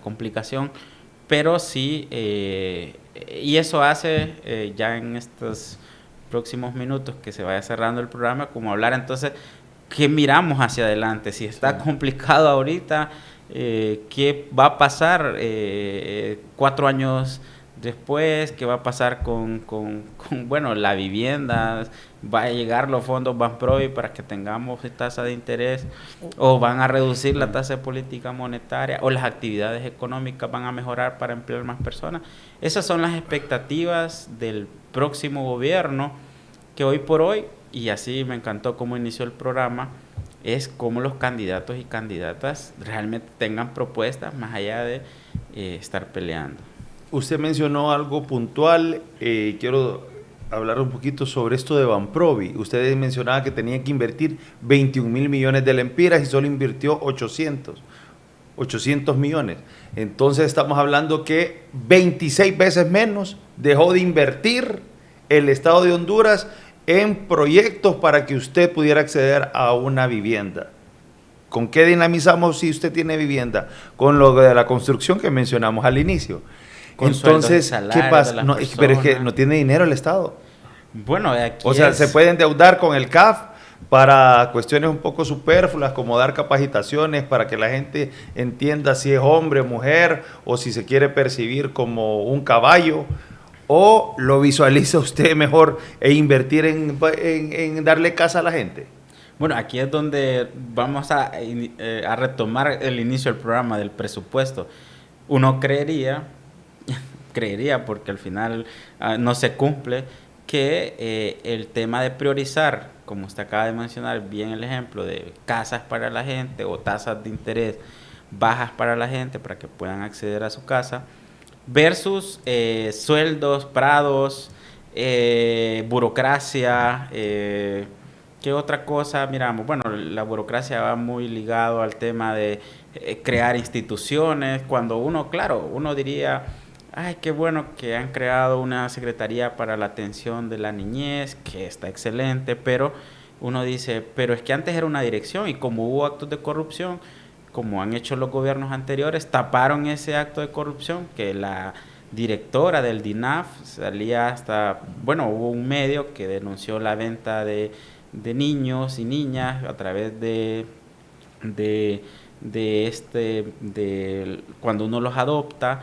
complicación, pero sí, y eso hace ya en estos próximos minutos que se vaya cerrando el programa, como hablar entonces qué miramos hacia adelante, si está complicado ahorita, qué va a pasar 4 años después, qué va a pasar con la vivienda, va a llegar los fondos Banprovi para que tengamos tasa de interés, o van a reducir la tasa de política monetaria, o las actividades económicas van a mejorar para emplear más personas. Esas son las expectativas del próximo gobierno, que hoy por hoy, y así me encantó cómo inició el programa, es cómo los candidatos y candidatas realmente tengan propuestas más allá de estar peleando. Usted mencionó algo puntual, quiero hablar un poquito sobre esto de Banprovi. Usted mencionaba que tenía que invertir 21.000 millones de lempiras y solo invirtió 800 millones. Entonces estamos hablando que 26 veces menos dejó de invertir el Estado de Honduras en proyectos para que usted pudiera acceder a una vivienda. ¿Con qué dinamizamos si usted tiene vivienda? Con lo de la construcción que mencionamos al inicio. Entonces, ¿qué pasa? No, pero es que no tiene dinero el Estado. Bueno, aquí se puede endeudar con el CAF para cuestiones un poco superfluas, como dar capacitaciones para que la gente entienda si es hombre o mujer, o si se quiere percibir como un caballo, o lo visualiza usted mejor e invertir en darle casa a la gente. Bueno, aquí es donde vamos a retomar el inicio del programa del presupuesto. Uno creería, creería, porque al final no se cumple, que el tema de priorizar, como usted acaba de mencionar bien el ejemplo de casas para la gente o tasas de interés bajas para la gente para que puedan acceder a su casa, versus sueldos, prados, burocracia, ¿qué otra cosa miramos? Bueno, la burocracia va muy ligado al tema de crear instituciones, cuando uno, claro, uno diría, ay, qué bueno que han creado una secretaría para la atención de la niñez, que está excelente, pero uno dice, pero es que antes era una dirección y como hubo actos de corrupción, como han hecho los gobiernos anteriores, taparon ese acto de corrupción, que la directora del DINAF salía hasta, bueno, hubo un medio que denunció la venta de niños y niñas a través de cuando uno los adopta,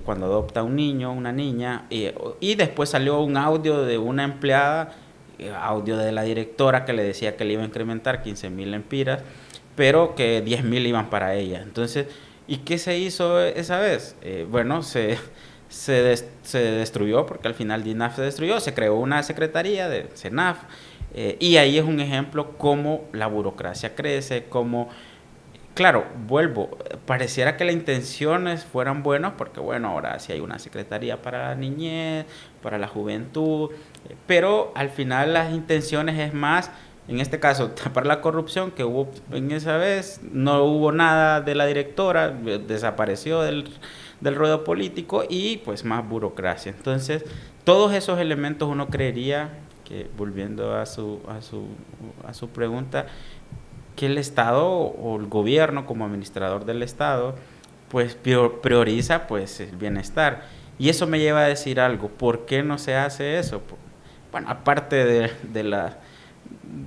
cuando adopta un niño, una niña, y después salió un audio de una empleada, audio de la directora que le decía que le iba a incrementar 15,000 lempiras, pero que 10,000 iban para ella. Entonces, ¿y qué se hizo esa vez? Bueno, se destruyó, porque al final DINAF se destruyó, se creó una secretaría de CENAF, y ahí es un ejemplo cómo la burocracia crece, cómo, claro, vuelvo, pareciera que las intenciones fueran buenas, porque bueno, ahora sí hay una secretaría para la niñez, para la juventud, pero al final las intenciones es más, en este caso, tapar la corrupción que hubo en esa vez, no hubo nada de la directora, desapareció del ruedo político y pues más burocracia. Entonces, todos esos elementos uno creería que, volviendo a su pregunta, que el Estado o el gobierno como administrador del Estado pues prioriza pues el bienestar. Y eso me lleva a decir algo, ¿por qué no se hace eso? Bueno, aparte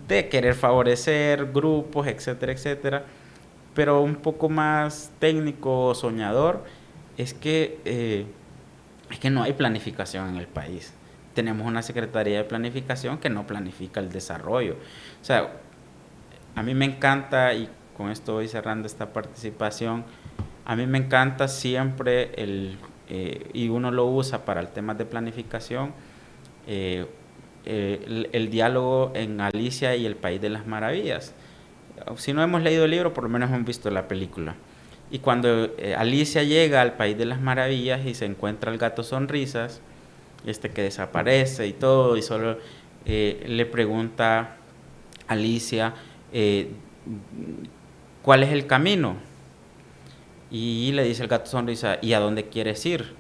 de querer favorecer grupos, etcétera, etcétera, pero un poco más técnico, soñador, es que no hay planificación en el país. Tenemos una Secretaría de Planificación que no planifica el desarrollo. O sea, a mí me encanta, y con esto voy cerrando esta participación, a mí me encanta siempre y uno lo usa para el tema de planificación, el diálogo en Alicia y el País de las Maravillas. Si no hemos leído el libro, por lo menos hemos visto la película. Y cuando Alicia llega al País de las Maravillas y se encuentra el gato Sonrisas, que desaparece y todo, y solo le pregunta a Alicia, ¿cuál es el camino? Y le dice el gato Sonrisa, ¿y a dónde quieres ir?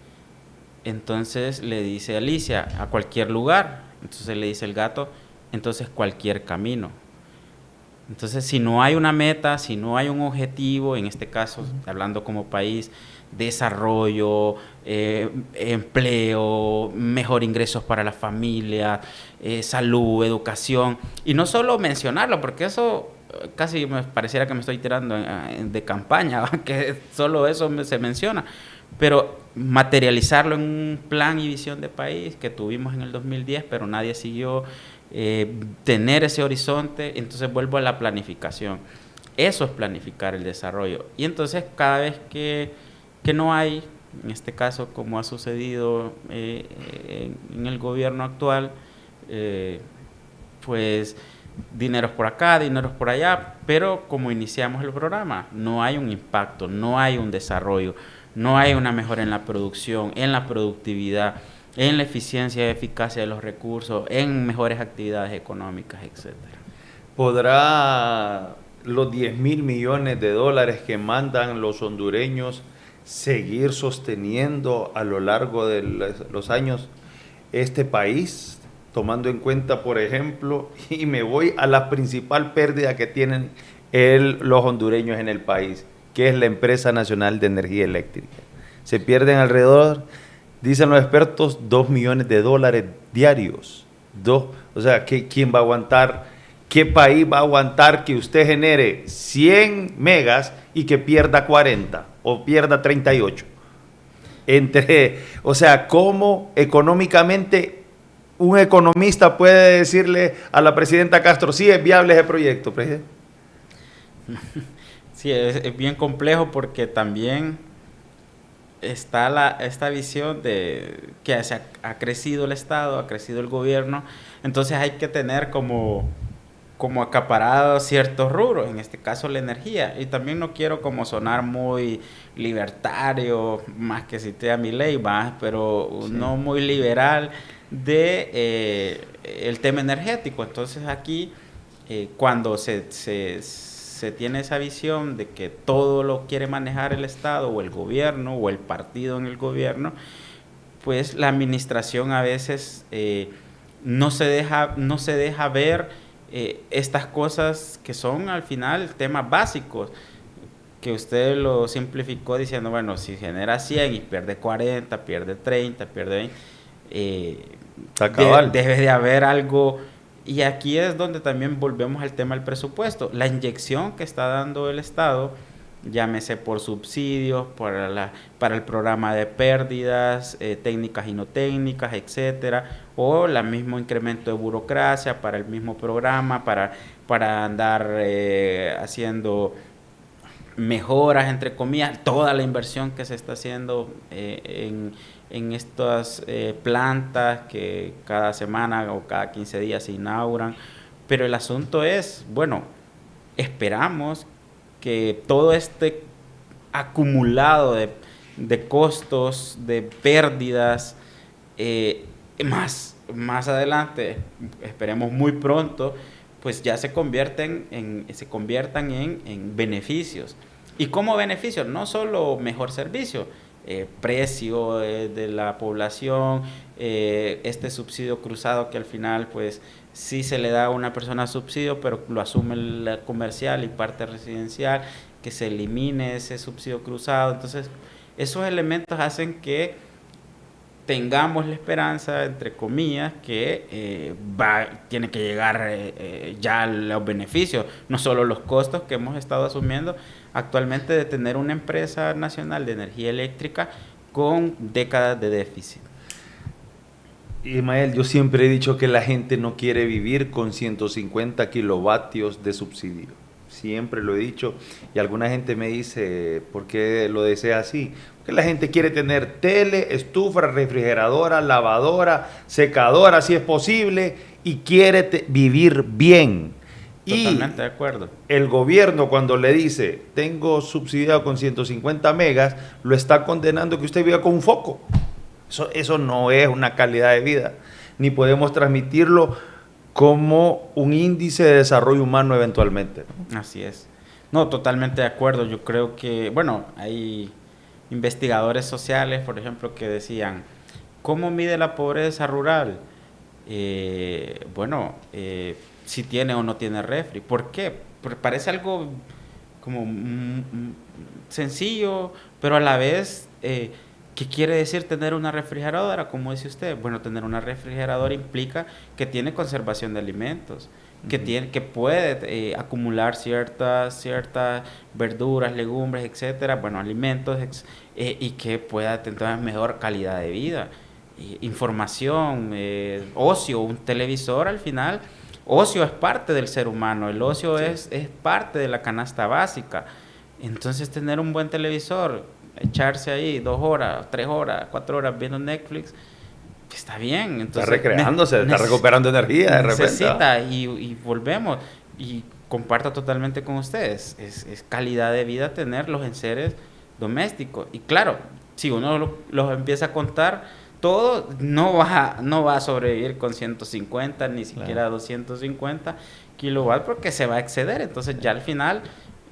Entonces le dice Alicia, a cualquier lugar. Entonces le dice el gato, entonces cualquier camino. Entonces, si no hay una meta, si no hay un objetivo, en este caso, hablando como país, desarrollo, empleo, mejor ingresos para la familia, salud, educación, y no solo mencionarlo, porque eso casi me pareciera que me estoy tirando de campaña, que solo eso se menciona, pero materializarlo en un plan y visión de país que tuvimos en el 2010, pero nadie siguió, tener ese horizonte. Entonces vuelvo a la planificación. Eso es planificar el desarrollo. Y entonces cada vez que no hay, en este caso como ha sucedido en el gobierno actual, pues dineros por acá, dineros por allá, pero como iniciamos el programa, no hay un impacto, no hay un desarrollo, no hay una mejora en la producción, en la productividad, en la eficiencia y eficacia de los recursos, en mejores actividades económicas, etcétera. ¿Podrá los 10,000 millones de dólares que mandan los hondureños seguir sosteniendo a lo largo de los años este país, tomando en cuenta, por ejemplo, y me voy a la principal pérdida que tienen los hondureños en el país, que es la Empresa Nacional de Energía Eléctrica? Se pierden alrededor, dicen los expertos, 2 millones de dólares diarios. O sea, ¿quién va a aguantar? ¿Qué país va a aguantar que usted genere 100 megas y que pierda 40 o pierda 38? O sea, ¿cómo económicamente un economista puede decirle a la presidenta Castro, sí es viable ese proyecto, presidente? Sí, es bien complejo porque también está esta visión de que ha crecido el Estado, ha crecido el gobierno, entonces hay que tener como acaparado ciertos rubros, en este caso la energía. Y también no quiero como sonar muy libertario, más que cité a Milei, pero sí, no muy liberal de el tema energético. Entonces aquí, cuando se tiene esa visión de que todo lo quiere manejar el Estado o el gobierno o el partido en el gobierno, pues la administración a veces no se deja ver estas cosas que son al final temas básicos, que usted lo simplificó diciendo, bueno, si genera 100 y pierde 40, pierde 30, pierde 20, debe de haber algo. Y aquí es donde también volvemos al tema del presupuesto, la inyección que está dando el Estado, llámese por subsidios, para el programa de pérdidas, técnicas y no técnicas, etcétera, o el mismo incremento de burocracia para el mismo programa, para andar haciendo mejoras, entre comillas, toda la inversión que se está haciendo en estas plantas que cada semana o cada 15 días se inauguran. Pero el asunto es, bueno, esperamos que todo este acumulado de costos, de pérdidas, más adelante, esperemos muy pronto, pues ya se conviertan en beneficios. ¿Y cómo beneficios? No solo mejor servicio, precio de la población, este subsidio cruzado que al final pues sí se le da a una persona subsidio, pero lo asume la comercial y parte residencial, que se elimine ese subsidio cruzado. Entonces, esos elementos hacen que tengamos la esperanza, entre comillas, que tiene que llegar ya los beneficios, no solo los costos que hemos estado asumiendo actualmente de tener una empresa nacional de energía eléctrica con décadas de déficit. Ismael, yo siempre he dicho que la gente no quiere vivir con 150 kilovatios de subsidio. Siempre lo he dicho y alguna gente me dice, ¿por qué lo desea así? Porque la gente quiere tener tele, estufa, refrigeradora, lavadora, secadora, si es posible, y quiere vivir bien. Totalmente de acuerdo. El gobierno cuando le dice, tengo subsidiado con 150 megas, lo está condenando que usted viva con un foco. Eso no es una calidad de vida, ni podemos transmitirlo como un índice de desarrollo humano eventualmente, ¿no? Así es. No, totalmente de acuerdo. Yo creo que, bueno, hay investigadores sociales, por ejemplo, que decían, ¿cómo mide la pobreza rural? Si tiene o no tiene refri. ¿Por qué? Porque parece algo como sencillo, pero a la vez, ¿qué quiere decir tener una refrigeradora? Como dice usted, bueno, tener una refrigeradora implica que tiene conservación de alimentos, que puede acumular ciertas verduras, legumbres, etcétera, bueno, alimentos, y que pueda tener mejor calidad de vida, información, ocio, un televisor al final. Ocio es parte del ser humano, el ocio es parte de la canasta básica. Entonces tener un buen televisor, echarse ahí 2 horas, 3 horas, 4 horas viendo Netflix, está bien. Entonces, está recreándose, está recuperando energía de repente. Necesita y volvemos. Y comparto totalmente con ustedes, es calidad de vida tener los enseres domésticos. Y claro, si uno los empieza a contar, todo no va a sobrevivir con 150, ni siquiera 250 kilowatts, porque se va a exceder. Entonces ya al final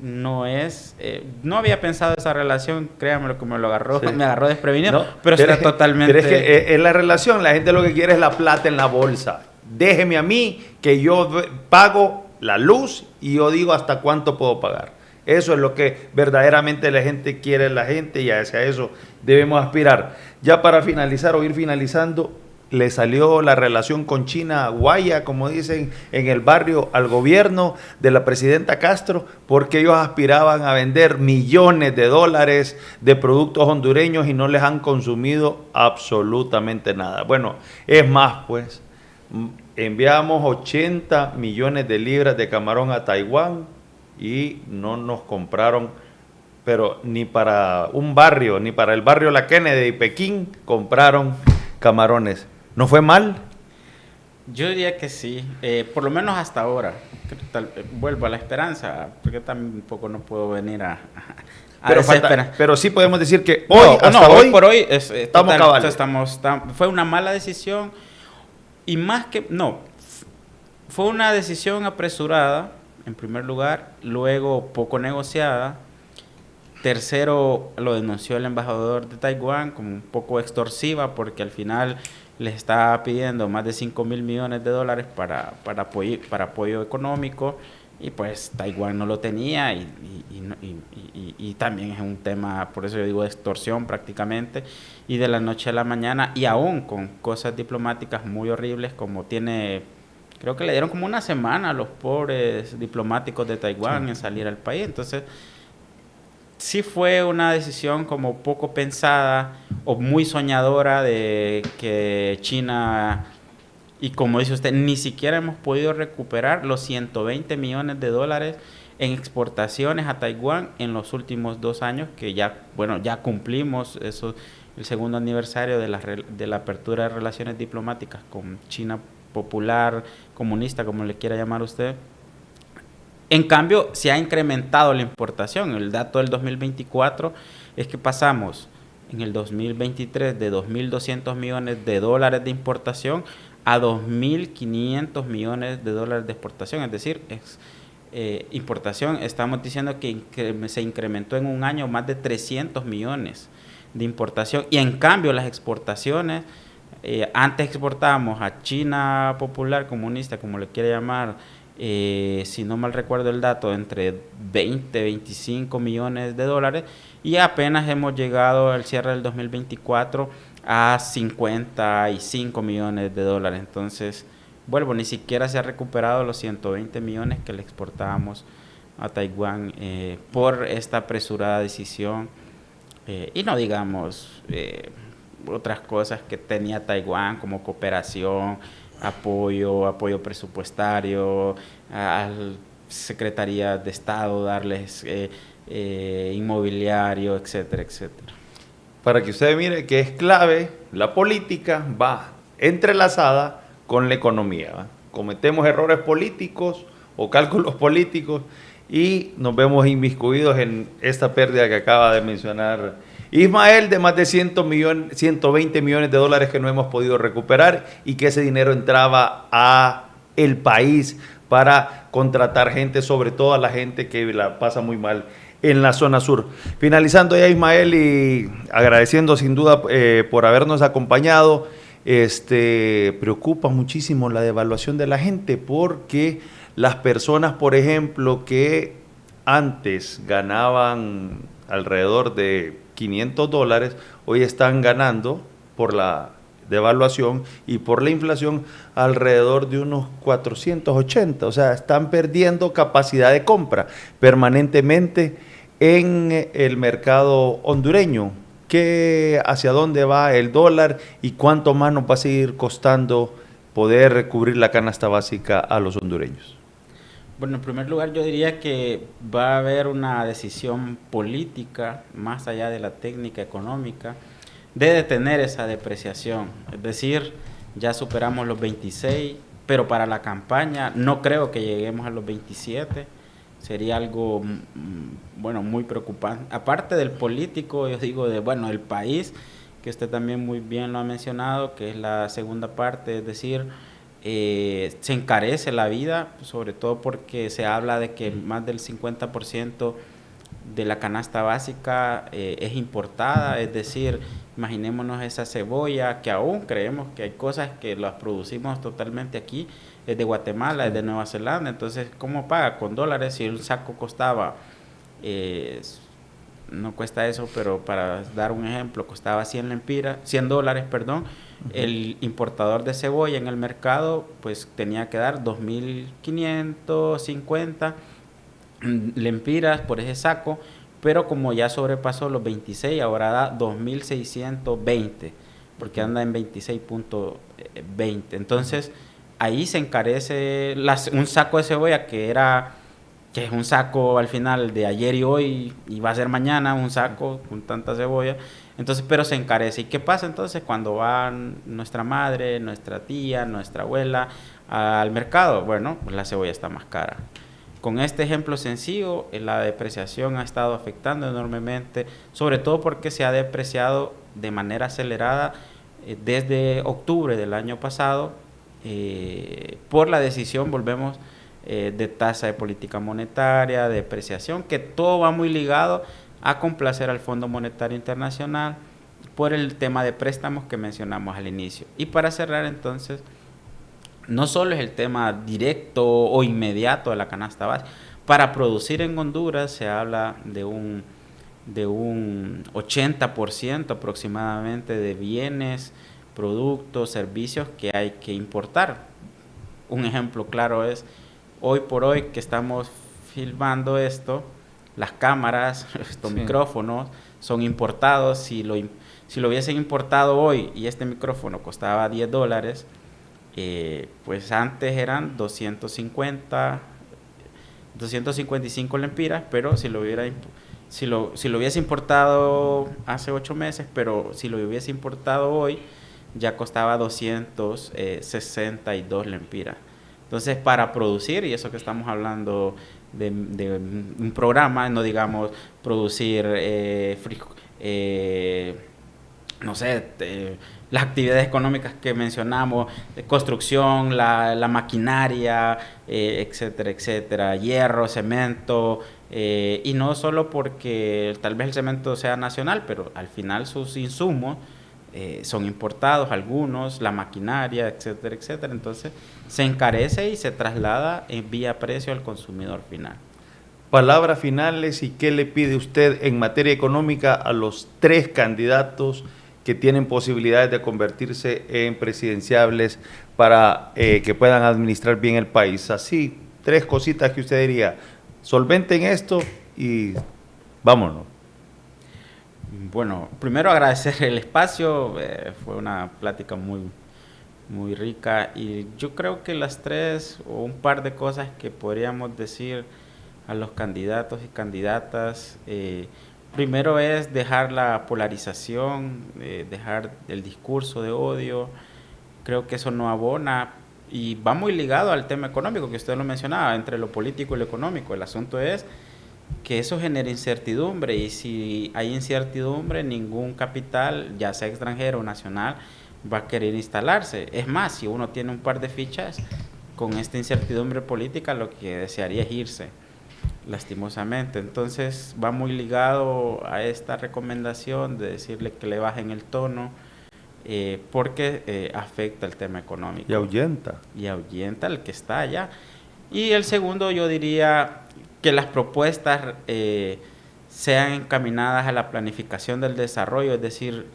no había pensado esa relación, créanme lo que me agarró desprevenido, no, pero está totalmente... Pero es que en la relación la gente lo que quiere es la plata en la bolsa. Déjeme a mí que yo pago la luz y yo digo hasta cuánto puedo pagar. Eso es lo que verdaderamente la gente quiere, y hacia eso debemos aspirar. Ya para finalizar o ir finalizando, le salió la relación con China guaya, como dicen en el barrio, al gobierno de la presidenta Castro, porque ellos aspiraban a vender millones de dólares de productos hondureños y no les han consumido absolutamente nada. Bueno, es más, pues, enviamos 80 millones de libras de camarón a Taiwán y no nos compraron pero ni para un barrio, ni para el barrio La Kennedy y Pekín compraron camarones. ¿No fue mal? Yo diría que sí, por lo menos hasta ahora. Vuelvo a la esperanza, porque tampoco no puedo venir a pero sí podemos decir que hoy por hoy estamos cabales. Fue una mala decisión y más que no, fue una decisión apresurada en primer lugar, luego poco negociada. Tercero, lo denunció el embajador de Taiwán como un poco extorsiva, porque al final les estaba pidiendo más de $5,000 millones para apoyo económico, y pues Taiwán no lo tenía, y también es un tema, por eso yo digo, de extorsión prácticamente, y de la noche a la mañana, y aún con cosas diplomáticas muy horribles, como creo que le dieron como una semana a los pobres diplomáticos de Taiwán en salir al país. Entonces sí fue una decisión como poco pensada o muy soñadora de que China, y como dice usted, ni siquiera hemos podido recuperar los $120 millones en exportaciones a Taiwán en los últimos 2 años, que ya cumplimos eso, el segundo aniversario de la apertura de relaciones diplomáticas con China popular, comunista, como le quiera llamar usted. En cambio, se ha incrementado la importación. El dato del 2024 es que pasamos en el 2023 de $2.200 millones de importación a $2.500 millones de exportación. Es decir, importación, estamos diciendo que se incrementó en un año más de 300 millones de importación. Y en cambio, las exportaciones, antes exportábamos a China popular, comunista, como le quiere llamar, si no mal recuerdo el dato, entre 25 millones de dólares, y apenas hemos llegado al cierre del 2024 a 55 millones de dólares. Entonces, ni siquiera se ha recuperado los 120 millones que le exportábamos a Taiwán por esta apresurada decisión, y no digamos otras cosas que tenía Taiwán, como cooperación, apoyo presupuestario, a Secretaría de Estado, darles inmobiliario, etcétera, etcétera. Para que usted mire que es clave, la política va entrelazada con la economía, ¿va? Cometemos errores políticos o cálculos políticos y nos vemos inmiscuidos en esta pérdida que acaba de mencionar Ismael, de más de 120 millones de dólares que no hemos podido recuperar, y que ese dinero entraba a el país para contratar gente, sobre todo a la gente que la pasa muy mal en la zona sur. Finalizando ya, Ismael, y agradeciendo sin duda por habernos acompañado, preocupa muchísimo la devaluación de la gente, porque las personas, por ejemplo, que antes ganaban alrededor de $500, hoy están ganando, por la devaluación y por la inflación, alrededor de unos 480. O sea, están perdiendo capacidad de compra permanentemente en el mercado hondureño. ¿Hacia dónde va el dólar y cuánto más nos va a seguir costando poder cubrir la canasta básica a los hondureños? Bueno, en primer lugar yo diría que va a haber una decisión política, más allá de la técnica económica, de detener esa depreciación. Es decir, ya superamos los 26, pero para la campaña no creo que lleguemos a los 27. Sería algo, muy preocupante. Aparte del político, yo digo, del país, que usted también muy bien lo ha mencionado, que es la segunda parte, es decir, se encarece la vida, sobre todo porque se habla de que más del 50% de la canasta básica es importada. Es decir, imaginémonos esa cebolla, que aún creemos que hay cosas que las producimos totalmente aquí, es de Guatemala, es de Nueva Zelanda. Entonces, ¿cómo paga? Con dólares. Si un saco costaba, no cuesta eso, pero para dar un ejemplo, costaba $100, perdón. El importador de cebolla en el mercado pues tenía que dar 2.550 lempiras por ese saco, pero como ya sobrepasó los 26, ahora da 2.620, porque anda en 26.20. Entonces ahí se encarece un saco de cebolla que era que es un saco al final de ayer y hoy, y va a ser mañana un saco con tanta cebolla. Entonces, pero se encarece. ¿Y qué pasa entonces cuando va nuestra madre, nuestra tía, nuestra abuela al mercado? Bueno, pues la cebolla está más cara. Con este ejemplo sencillo, la depreciación ha estado afectando enormemente, sobre todo porque se ha depreciado de manera acelerada desde octubre del año pasado, por la decisión, volvemos, de tasa de política monetaria, de depreciación, que todo va muy ligado a complacer al Fondo Monetario Internacional por el tema de préstamos que mencionamos al inicio. Y para cerrar entonces, no solo es el tema directo o inmediato de la canasta básica. Para producir en Honduras se habla de un 80% aproximadamente de bienes, productos, servicios que hay que importar. Un ejemplo claro es, hoy por hoy que estamos filmando esto, las cámaras, estos micrófonos son importados. Si lo hubiesen importado hoy y este micrófono costaba $10, pues antes eran 255 lempiras, pero si lo hubiese importado hace 8 meses, pero si lo hubiese importado hoy, ya costaba 262 lempiras. Entonces, para producir, y eso que estamos hablando de un programa, no digamos producir no sé, las actividades económicas que mencionamos, de construcción, la maquinaria, etcétera, etcétera, hierro, cemento, y no solo porque tal vez el cemento sea nacional, pero al final sus insumos son importados, algunos, la maquinaria, etcétera, etcétera. Entonces se encarece y se traslada en vía precio al consumidor final. Palabras finales, ¿y qué le pide usted en materia económica a los 3 candidatos que tienen posibilidades de convertirse en presidenciables para que puedan administrar bien el país? Así, 3 cositas que usted diría, solventen esto y vámonos. Bueno, primero agradecer el espacio, fue una plática muy, muy rica, y yo creo que las 3 o un par de cosas que podríamos decir a los candidatos y candidatas, primero es dejar la polarización, dejar el discurso de odio. Creo que eso no abona y va muy ligado al tema económico que usted lo mencionaba, entre lo político y lo económico. El asunto es que eso genera incertidumbre, y si hay incertidumbre, ningún capital, ya sea extranjero o nacional, va a querer instalarse. Es más, si uno tiene un par de fichas, con esta incertidumbre política lo que desearía es irse, lastimosamente. Entonces va muy ligado a esta recomendación de decirle que le bajen el tono, porque afecta el tema económico. Y ahuyenta. Y ahuyenta al que está allá. Y el segundo, yo diría que las propuestas sean encaminadas a la planificación del desarrollo, es decir,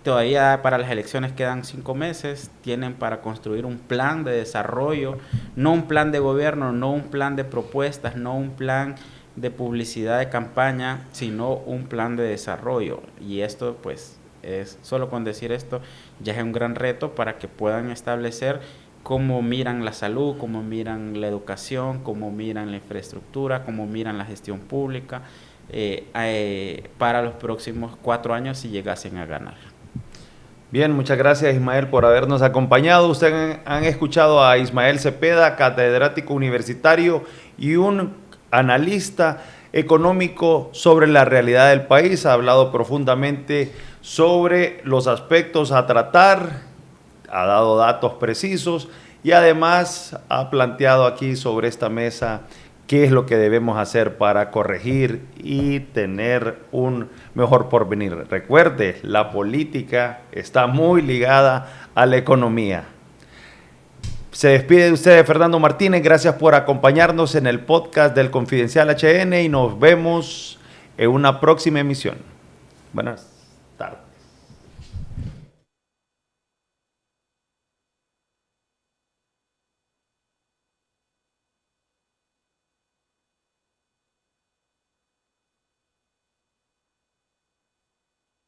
todavía para las elecciones quedan 5 meses, tienen para construir un plan de desarrollo, no un plan de gobierno, no un plan de propuestas, no un plan de publicidad de campaña, sino un plan de desarrollo. Y esto, pues, es solo con decir esto ya es un gran reto para que puedan establecer cómo miran la salud, cómo miran la educación, cómo miran la infraestructura, cómo miran la gestión pública, para los próximos 4 años si llegasen a ganar. Bien, muchas gracias Ismael por habernos acompañado. Ustedes han escuchado a Ismael Cepeda, catedrático universitario y un analista económico sobre la realidad del país. Ha hablado profundamente sobre los aspectos a tratar, ha dado datos precisos y además ha planteado aquí sobre esta mesa qué es lo que debemos hacer para corregir y tener un mejor porvenir. Recuerde, la política está muy ligada a la economía. Se despide de ustedes Fernando Martínez, gracias por acompañarnos en el podcast del Confidencial HN y nos vemos en una próxima emisión. Buenas tardes.